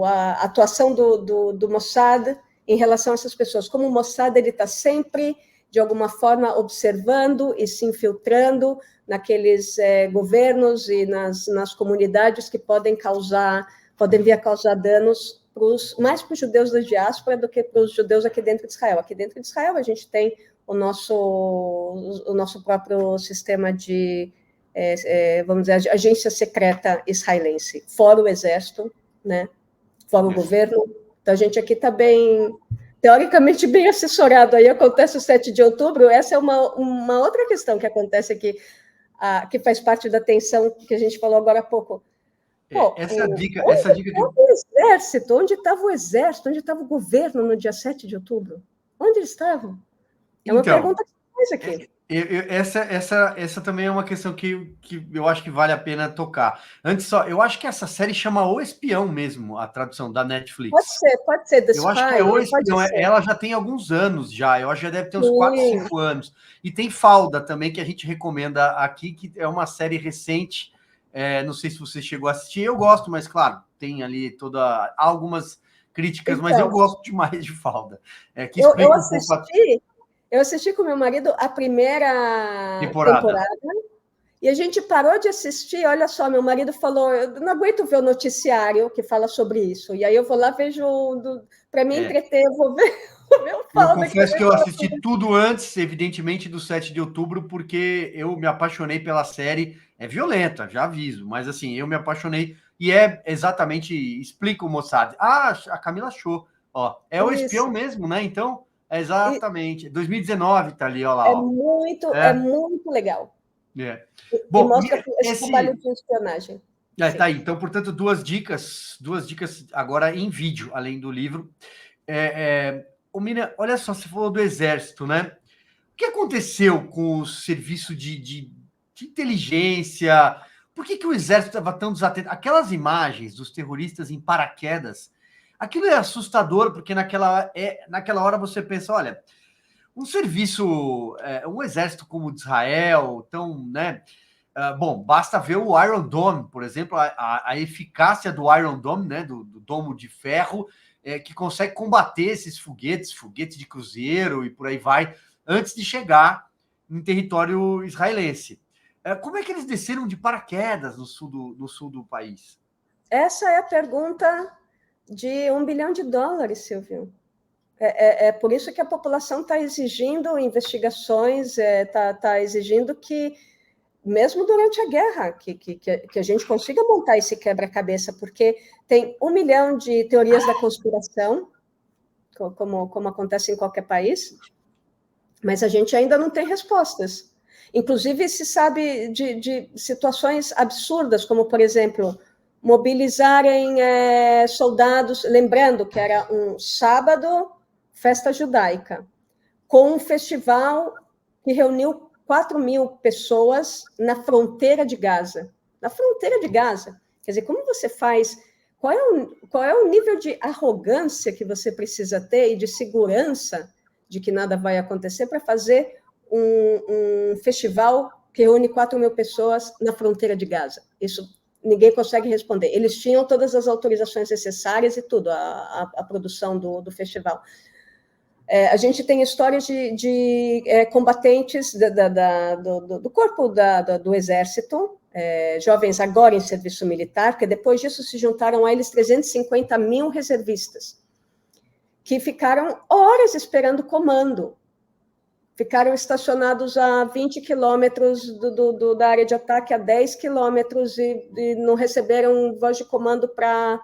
a atuação do Mossad em relação a essas pessoas, como o Mossad está sempre, de alguma forma, observando e se infiltrando naqueles governos e nas comunidades que podem vir a causar danos mais para os judeus da diáspora do que para os judeus aqui dentro de Israel. Aqui dentro de Israel a gente tem o nosso próprio sistema de, vamos dizer, agência secreta israelense, fora o exército, né? Fora o governo. Então a gente aqui está bem, teoricamente bem assessorado. Aí acontece o 7 de outubro, essa é uma outra questão que acontece aqui, que faz parte da tensão que a gente falou agora há pouco. Pô, essa dica que... o exército, onde estava o exército, onde estava o governo no dia 7 de outubro? Onde eles estavam? É uma pergunta que faz aqui. Essa também é uma questão que eu acho que vale a pena tocar. Antes só, eu acho que essa série chama O Espião mesmo, a tradução da Netflix. Pode ser, The Spy. Eu acho que é O Espião, ela já tem alguns anos já, eu acho que já deve ter uns 4, 5 anos. E tem Falda também, que a gente recomenda aqui, que é uma série recente, não sei se você chegou a assistir, eu gosto, mas claro, tem ali algumas críticas, mas eu gosto demais de Falda. Que explica um pouco Eu assisti com meu marido a primeira temporada e a gente parou de assistir. Olha só, meu marido falou: eu não aguento ver o noticiário que fala sobre isso. E aí eu vou lá, vejo, para me entreter, eu vou ver o Falda. Eu confesso que eu assisti tudo antes, evidentemente, do 7 de outubro, porque eu me apaixonei pela série. É violenta, já aviso, mas assim, eu me apaixonei. E é exatamente, explica o Mossad. A Camila achou. Ó, é o espião mesmo, né? Então. Exatamente. 2019 tá ali, ó lá. É muito legal. Bom, e mostra esse trabalho de espionagem. Tá aí. Então, portanto, duas dicas agora em vídeo, além do livro. Miriam, olha só, você falou do Exército, né? O que aconteceu com o serviço de inteligência? Por que o Exército estava tão desatento? Aquelas imagens dos terroristas em paraquedas, aquilo é assustador, porque naquela hora você pensa, olha, um serviço, um exército como o de Israel, tão, né? Bom, basta ver o Iron Dome, por exemplo, a eficácia do Iron Dome, né? Do domo de ferro, que consegue combater esses foguetes de cruzeiro e por aí vai, antes de chegar em território israelense. Como é que eles desceram de paraquedas no sul do país? Essa é a pergunta de $1 bilhão, Silvio. É por isso que a população está exigindo investigações, está exigindo que, mesmo durante a guerra, que a gente consiga montar esse quebra-cabeça, porque tem 1 milhão de teorias da conspiração, como acontece em qualquer país, mas a gente ainda não tem respostas. Inclusive, se sabe de situações absurdas, como, por exemplo, mobilizarem soldados, lembrando que era um sábado, festa judaica, com um festival que reuniu 4.000 pessoas na fronteira de Gaza. Na fronteira de Gaza. Quer dizer, como você faz... Qual é o nível de arrogância que você precisa ter e de segurança de que nada vai acontecer para fazer um festival que reúne 4.000 pessoas na fronteira de Gaza? Isso ninguém consegue responder. Eles tinham todas as autorizações necessárias e tudo, a produção do festival. A gente tem histórias de combatentes do corpo do Exército, jovens agora em serviço militar, que depois disso se juntaram a eles 350 mil reservistas, que ficaram horas esperando comando, ficaram estacionados a 20 quilômetros da área de ataque, a 10 quilômetros, e não receberam voz de comando para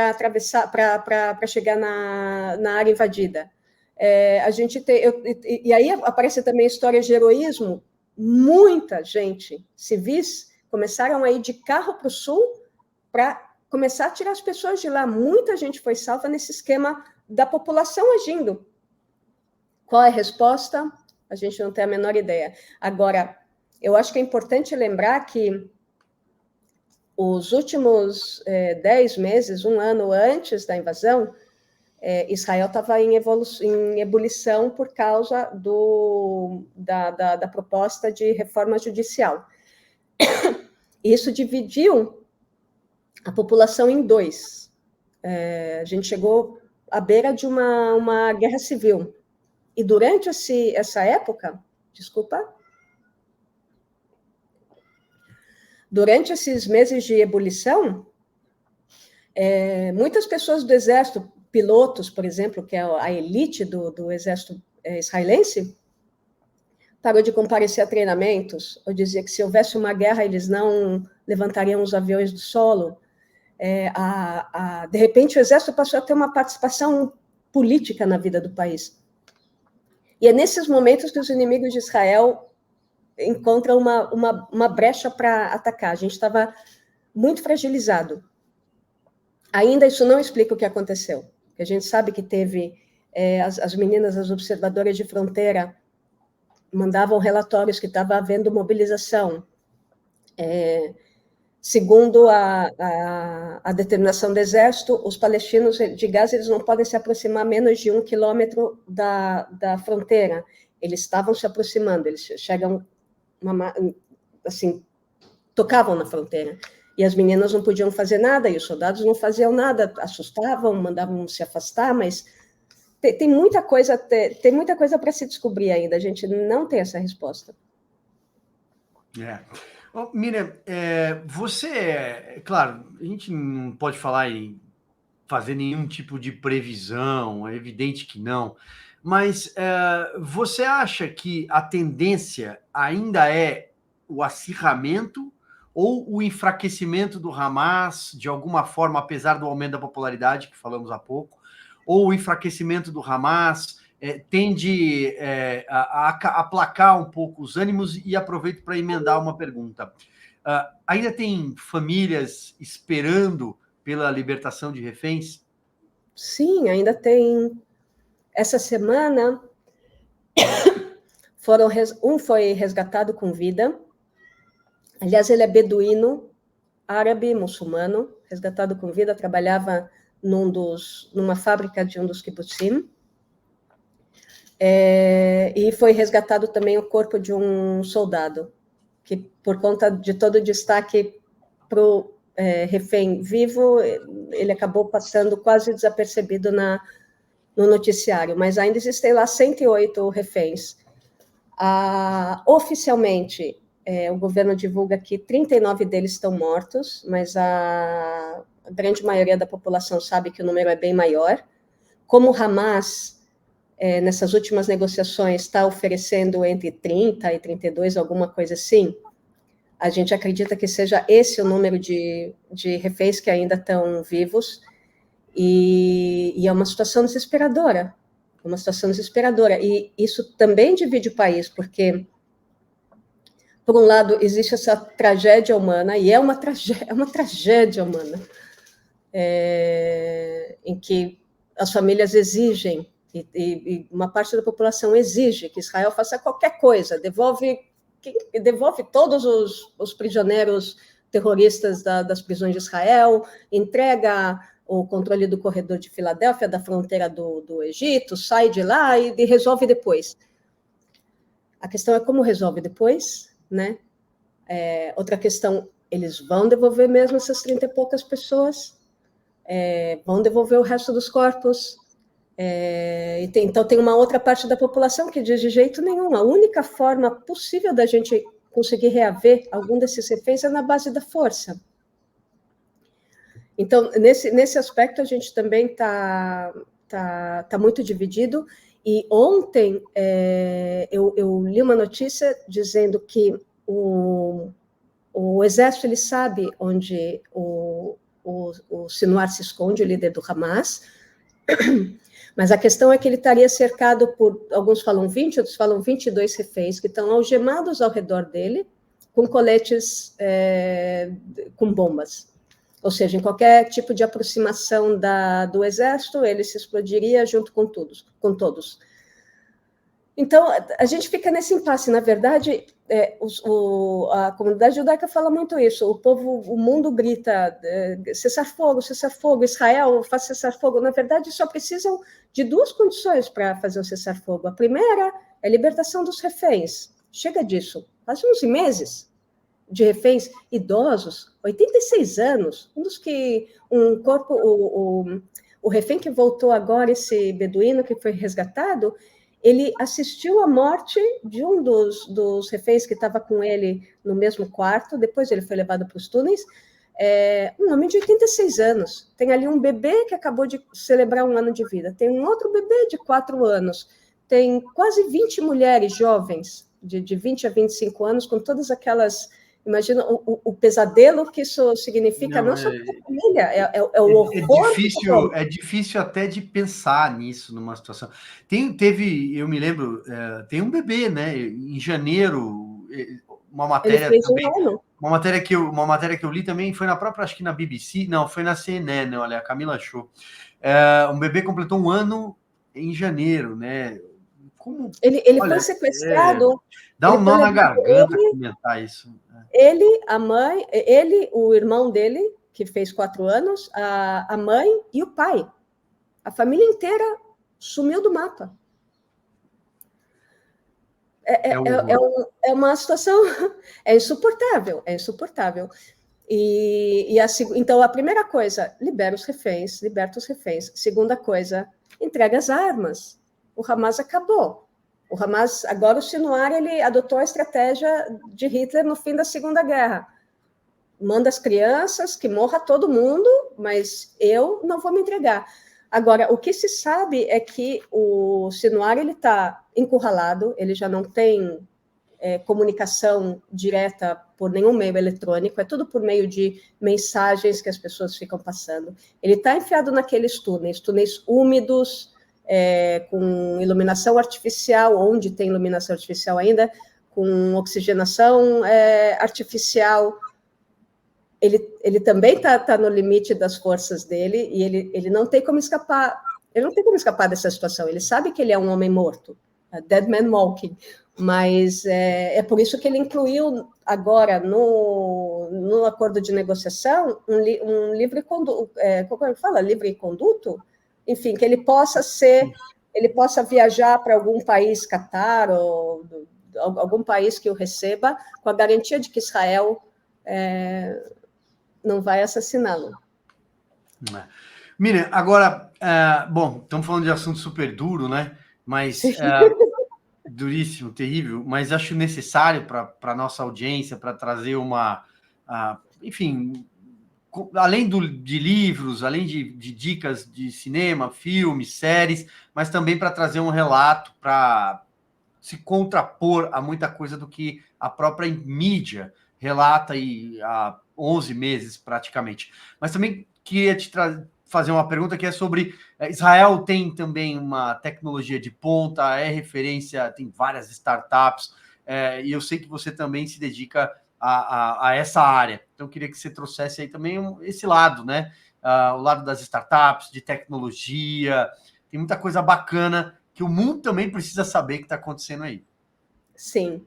atravessar, para chegar na área invadida. A gente tem, e aí aparece também histórias de heroísmo. Muita gente, civis, começaram a ir de carro para o sul para começar a tirar as pessoas de lá. Muita gente foi salva nesse esquema da população agindo. Qual é a resposta? A gente não tem a menor ideia. Agora, eu acho que é importante lembrar que os últimos 10 meses, um ano antes da invasão, Israel estava em ebulição por causa da proposta de reforma judicial. Isso dividiu a população em dois. A gente chegou à beira de uma guerra civil. E durante essa época, durante esses meses de ebulição, muitas pessoas do exército, pilotos, por exemplo, que é a elite do exército israelense, parou de comparecer a treinamentos, ou dizia que se houvesse uma guerra, eles não levantariam os aviões do solo. De repente, o exército passou a ter uma participação política na vida do país. E é nesses momentos que os inimigos de Israel encontram uma brecha para atacar. A gente estava muito fragilizado. Ainda isso não explica o que aconteceu. A gente sabe que teve as meninas, as observadoras de fronteira, mandavam relatórios que estava havendo mobilização. Segundo a determinação do Exército, os palestinos de Gaza eles não podem se aproximar menos de 1 quilômetro da fronteira. Eles estavam se aproximando, eles chegam, assim, tocavam na froteira. E as meninas não podiam fazer nada, e os soldados não faziam nada, assustavam, mandavam se afastar, mas tem muita coisa para se descobrir ainda, a gente não tem essa resposta. Miriam, você, claro, a gente não pode falar em fazer nenhum tipo de previsão, é evidente que não, mas você acha que a tendência ainda é o acirramento ou o enfraquecimento do Hamas, de alguma forma, apesar do aumento da popularidade, que falamos há pouco, ou o enfraquecimento do Hamas tende a aplacar um pouco os ânimos? E aproveito para emendar uma pergunta. Ainda tem famílias esperando pela libertação de reféns? Sim, ainda tem. Essa semana, um foi resgatado com vida. Aliás, ele é beduíno, árabe, muçulmano, resgatado com vida, trabalhava numa fábrica de um dos kibbutzim. E foi resgatado também o corpo de um soldado, que, por conta de todo o destaque para o refém vivo, ele acabou passando quase desapercebido no noticiário, mas ainda existem lá 108 reféns. Oficialmente, o governo divulga que 39 deles estão mortos, mas a grande maioria da população sabe que o número é bem maior. Como o Hamas, nessas últimas negociações, está oferecendo entre 30 e 32, alguma coisa assim, a gente acredita que seja esse o número de reféns que ainda estão vivos, e é uma situação desesperadora, e isso também divide o país, porque, por um lado, existe essa tragédia humana, e é uma tragédia humana, em que as famílias exigem, e uma parte da população exige que Israel faça qualquer coisa, devolve todos os prisioneiros terroristas das prisões de Israel, entrega o controle do corredor de Filadélfia, da fronteira do Egito, sai de lá e resolve depois. A questão é como resolve depois, né? Outra questão, eles vão devolver mesmo essas 30 e poucas pessoas? Vão devolver o resto dos corpos? Então, tem uma outra parte da população que diz de jeito nenhum. A única forma possível da gente conseguir reaver algum desses reféns é na base da força. Então, nesse aspecto, a gente também está muito dividido. E ontem eu li uma notícia dizendo que o exército ele sabe onde o Sinwar se esconde, o líder do Hamas, mas a questão é que ele estaria cercado por, alguns falam 20, outros falam 22 reféns, que estão algemados ao redor dele, com coletes com bombas. Ou seja, em qualquer tipo de aproximação do exército, ele se explodiria junto com todos. Então, a gente fica nesse impasse. Na verdade, a comunidade judaica fala muito isso. O mundo grita, cessar fogo, Israel faz cessar fogo. Na verdade, só precisam de duas condições para fazer o cessar fogo. A primeira é a libertação dos reféns. Chega disso. Faz 11 meses de reféns idosos, 86 anos. O refém que voltou agora, esse beduíno que foi resgatado, ele assistiu à morte de um dos reféns que estava com ele no mesmo quarto, depois ele foi levado para os túneis, um homem de 86 anos. Tem ali um bebê que acabou de celebrar 1 ano de vida. Tem um outro bebê de 4 anos. Tem quase 20 mulheres jovens, de 20 a 25 anos, com todas aquelas... Imagina o pesadelo que isso significa, não só para a família, é o horror. É difícil até de pensar nisso numa situação. Eu me lembro, tem um bebê, né? Em janeiro, uma matéria também. Uma matéria que eu li também foi na própria, acho que na BBC, não, foi na CNN, né? Olha, a Camila Show. Um bebê completou 1 ano em janeiro, né? Como, ele foi sequestrado. Dá um nó na garganta comentar isso. Ele, a mãe, o irmão dele, que fez 4 anos, a mãe e o pai. A família inteira sumiu do mapa. É uma situação... É insuportável. Então, a primeira coisa, liberta os reféns. Segunda coisa, entrega as armas. O Hamas acabou. O Hamas, agora o Sinwar, ele adotou a estratégia de Hitler no fim da Segunda Guerra. Manda as crianças, que morra todo mundo, mas eu não vou me entregar. Agora, o que se sabe é que o Sinwar está encurralado, ele já não tem comunicação direta por nenhum meio eletrônico, é tudo por meio de mensagens que as pessoas ficam passando. Ele está enfiado naqueles túneis úmidos, com iluminação artificial, onde tem iluminação artificial ainda, com oxigenação artificial. Ele também está no limite das forças dele, e ele não tem como escapar. Ele não tem como escapar dessa situação. Ele sabe que ele é um homem morto, a dead man walking, mas é por isso que ele incluiu agora no acordo de negociação um livre conduto, como fala, livre conduto, enfim, que ele possa viajar para algum país, Catar, ou algum país que o receba, com a garantia de que Israel não vai assassiná-lo. Miriam, agora, bom, estamos falando de assunto super duro, né? Mas duríssimo, terrível, mas acho necessário para a nossa audiência, para trazer enfim, além de livros, além de dicas de cinema, filmes, séries, mas também para trazer um relato para se contrapor a muita coisa do que a própria mídia relata há 11 meses, praticamente. Mas também queria fazer uma pergunta que é sobre... Israel tem também uma tecnologia de ponta, é referência, tem várias startups, e eu sei que você também se dedica a essa área. Então, eu queria que você trouxesse aí também esse lado, né? O lado das startups, de tecnologia, tem muita coisa bacana que o mundo também precisa saber que está acontecendo aí. Sim.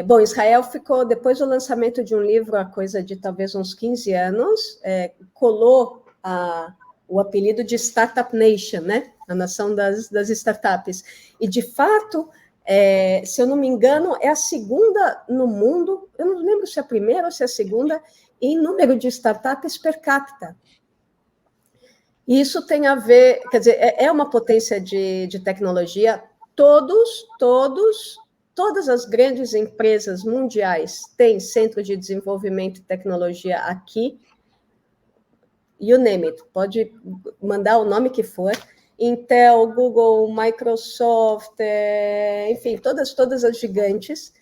Bom, Israel ficou, depois do lançamento de um livro, há coisa de talvez uns 15 anos, colou o apelido de Startup Nation, né? A nação das startups. E, de fato, se eu não me engano, é a segunda no mundo, eu não lembro se é a primeira ou se é a segunda, em número de startups per capita. E isso tem a ver, quer dizer, é uma potência de tecnologia. Todas as grandes empresas mundiais têm centro de desenvolvimento e tecnologia aqui. You name it, pode mandar o nome que for. Intel, Google, Microsoft, enfim, todas as gigantes.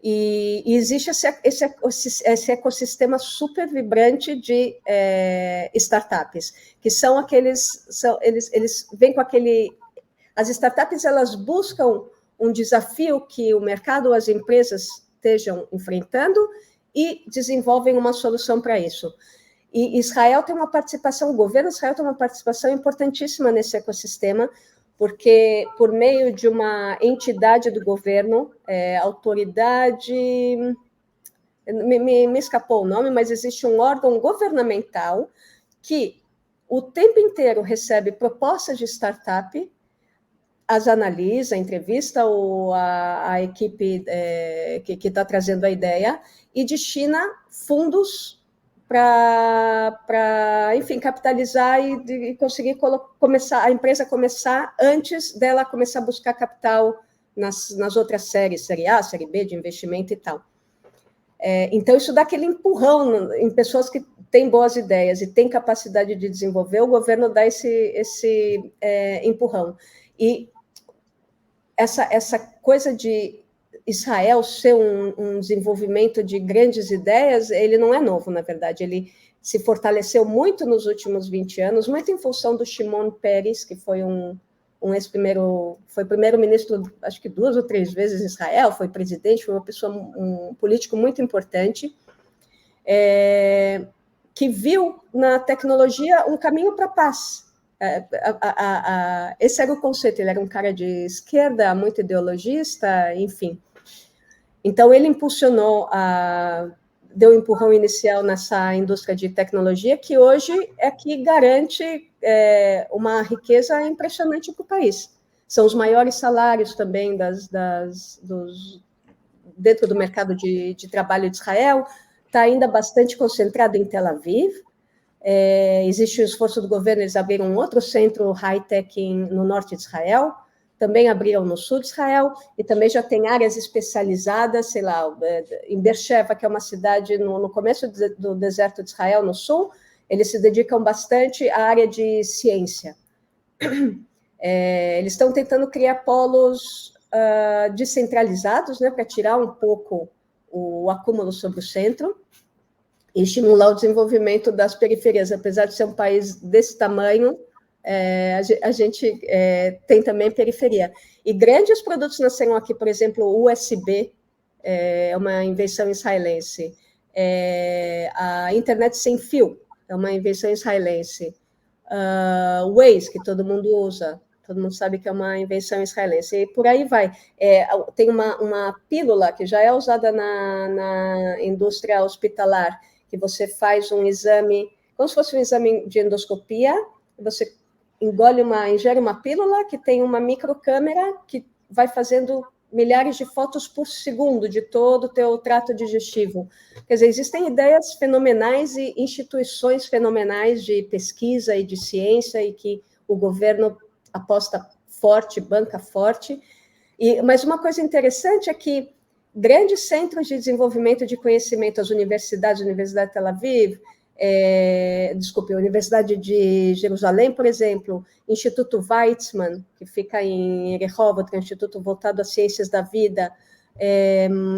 E existe esse ecossistema super vibrante de startups, que são aqueles... Eles vêm com aquele... As startups, elas buscam um desafio que o mercado ou as empresas estejam enfrentando e desenvolvem uma solução para isso. E Israel tem uma participação, o governo de Israel tem uma participação importantíssima nesse ecossistema, porque por meio de uma entidade do governo, autoridade, me escapou o nome, mas existe um órgão governamental que o tempo inteiro recebe propostas de startup, as analisa, entrevista a equipe que está trazendo a ideia e destina fundos para, enfim, capitalizar e conseguir a empresa começar antes dela começar a buscar capital nas outras séries, série A, série B, de investimento e tal. Então, isso dá aquele empurrão em pessoas que têm boas ideias e têm capacidade de desenvolver, o governo dá esse empurrão. E essa coisa de Israel ser um desenvolvimento de grandes ideias, ele não é novo, na verdade, ele se fortaleceu muito nos últimos 20 anos, muito em função do Shimon Peres, que foi foi primeiro-ministro, acho que 2 ou 3 vezes em Israel, foi presidente, foi uma pessoa, um político muito importante, que viu na tecnologia um caminho para a paz. Esse era o conceito, ele era um cara de esquerda, muito ideologista, enfim. Então, ele impulsionou, deu um empurrão inicial nessa indústria de tecnologia, que hoje é que garante uma riqueza impressionante para o país. São os maiores salários também dentro do mercado de trabalho de Israel, está ainda bastante concentrado em Tel Aviv. Existe o esforço do governo, eles abriram um outro centro high-tech no norte de Israel, também abriram no sul de Israel, e também já tem áreas especializadas, sei lá, em Beersheba, que é uma cidade no começo do deserto de Israel, no sul, eles se dedicam bastante à área de ciência. Eles estão tentando criar polos descentralizados, né, para tirar um pouco o acúmulo sobre o centro e estimular o desenvolvimento das periferias. Apesar de ser um país desse tamanho, a gente tem também periferia. E grandes produtos nasceram aqui, por exemplo, o USB, é uma invenção israelense. A internet sem fio é uma invenção israelense. O Waze, que todo mundo usa, todo mundo sabe que é uma invenção israelense. E por aí vai. Tem uma pílula que já é usada na indústria hospitalar, que você faz um exame, como se fosse um exame de endoscopia, você ingere uma pílula que tem uma microcâmera que vai fazendo milhares de fotos por segundo de todo o teu trato digestivo. Quer dizer, existem ideias fenomenais e instituições fenomenais de pesquisa e de ciência e que o governo aposta forte, banca forte. Mas uma coisa interessante é que grandes centros de desenvolvimento de conhecimento, as universidades, a Universidade de Tel Aviv, a Universidade de Jerusalém, por exemplo, Instituto Weizmann, que fica em Rehovot, que é um instituto voltado às ciências da vida,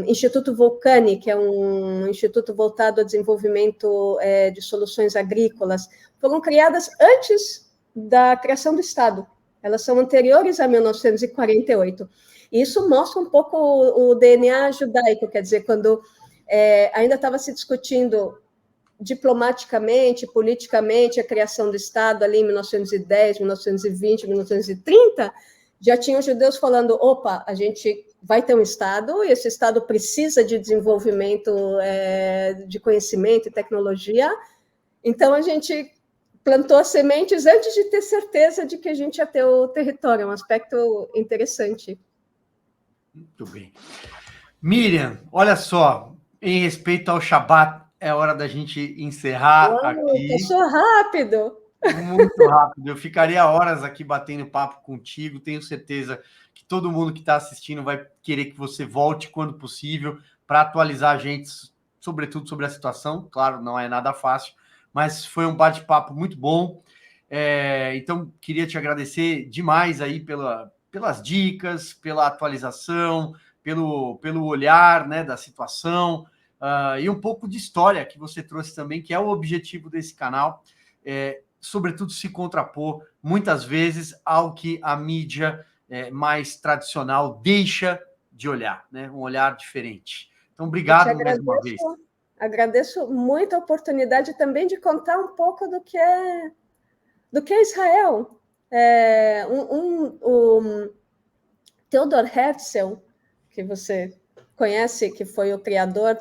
Instituto Volcani, que é um instituto voltado ao desenvolvimento de soluções agrícolas, foram criadas antes da criação do Estado. Elas são anteriores a 1948. E isso mostra um pouco o DNA judaico, quer dizer, quando ainda estava se discutindo diplomaticamente, politicamente, a criação do Estado ali em 1910, 1920, 1930, já tinham judeus falando, opa, a gente vai ter um Estado, e esse Estado precisa de desenvolvimento de conhecimento e tecnologia, então a gente plantou as sementes antes de ter certeza de que a gente ia ter o território, é um aspecto interessante. Muito bem. Miriam, olha só, em respeito ao Shabat, é hora da gente encerrar aqui. Passou rápido. Muito rápido. Eu ficaria horas aqui batendo papo contigo. Tenho certeza que todo mundo que está assistindo vai querer que você volte quando possível para atualizar a gente, sobretudo sobre a situação. Claro, não é nada fácil, mas foi um bate-papo muito bom. Então, queria te agradecer demais aí pelas dicas, pela atualização, pelo olhar, né, da situação. E um pouco de história que você trouxe também, que é o objetivo desse canal, sobretudo se contrapor, muitas vezes, ao que a mídia mais tradicional deixa de olhar, né? Um olhar diferente. Então, obrigado mais uma vez. Agradeço muito a oportunidade também de contar um pouco do que é Israel. O Theodor Herzl, que você conhece, que foi o criador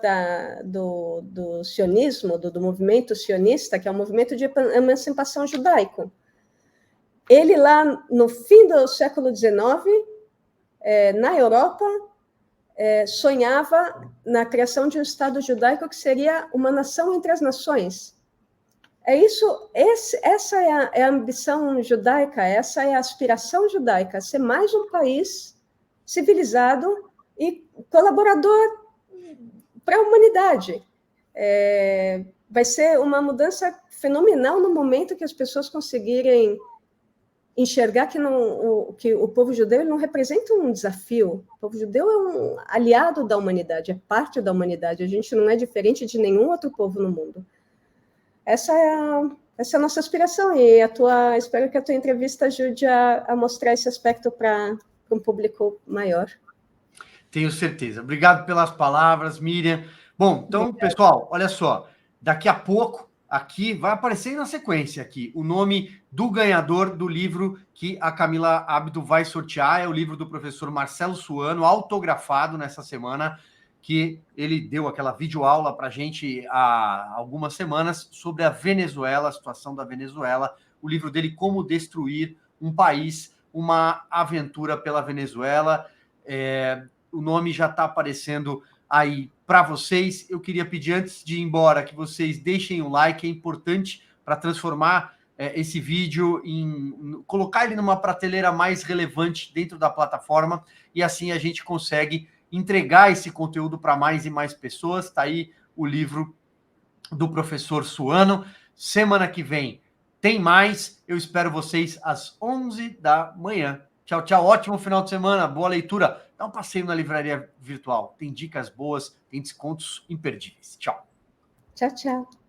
do sionismo, do movimento sionista, que é um movimento de emancipação judaico. Ele, lá no fim do século XIX, na Europa, sonhava na criação de um Estado judaico que seria uma nação entre as nações. Essa é a ambição judaica, essa é a aspiração judaica, ser mais um país civilizado e colaborador para a humanidade. Vai ser uma mudança fenomenal no momento que as pessoas conseguirem enxergar que o povo judeu não representa um desafio. O povo judeu é um aliado da humanidade, é parte da humanidade. A gente não é diferente de nenhum outro povo no mundo. Essa é a nossa aspiração, e espero que a tua entrevista ajude a mostrar esse aspecto para um público maior. Tenho certeza. Obrigado pelas palavras, Miriam. Bom, então, pessoal, olha só. Daqui a pouco, aqui, vai aparecer na sequência aqui o nome do ganhador do livro que a Camila Abdo vai sortear. É o livro do professor Marcelo Suano, autografado nessa semana, que ele deu aquela videoaula para a gente há algumas semanas sobre a Venezuela, a situação da Venezuela. O livro dele, Como Destruir um País, uma aventura pela Venezuela. O nome já está aparecendo aí para vocês. Eu queria pedir, antes de ir embora, que vocês deixem um like. É importante para transformar esse vídeo, colocar ele numa prateleira mais relevante dentro da plataforma, e assim a gente consegue entregar esse conteúdo para mais e mais pessoas. Está aí o livro do professor Suano. Semana que vem tem mais. Eu espero vocês às 11 da manhã. Tchau, tchau. Ótimo final de semana. Boa leitura. Dá um passeio na livraria virtual. Tem dicas boas, tem descontos imperdíveis. Tchau. Tchau, tchau.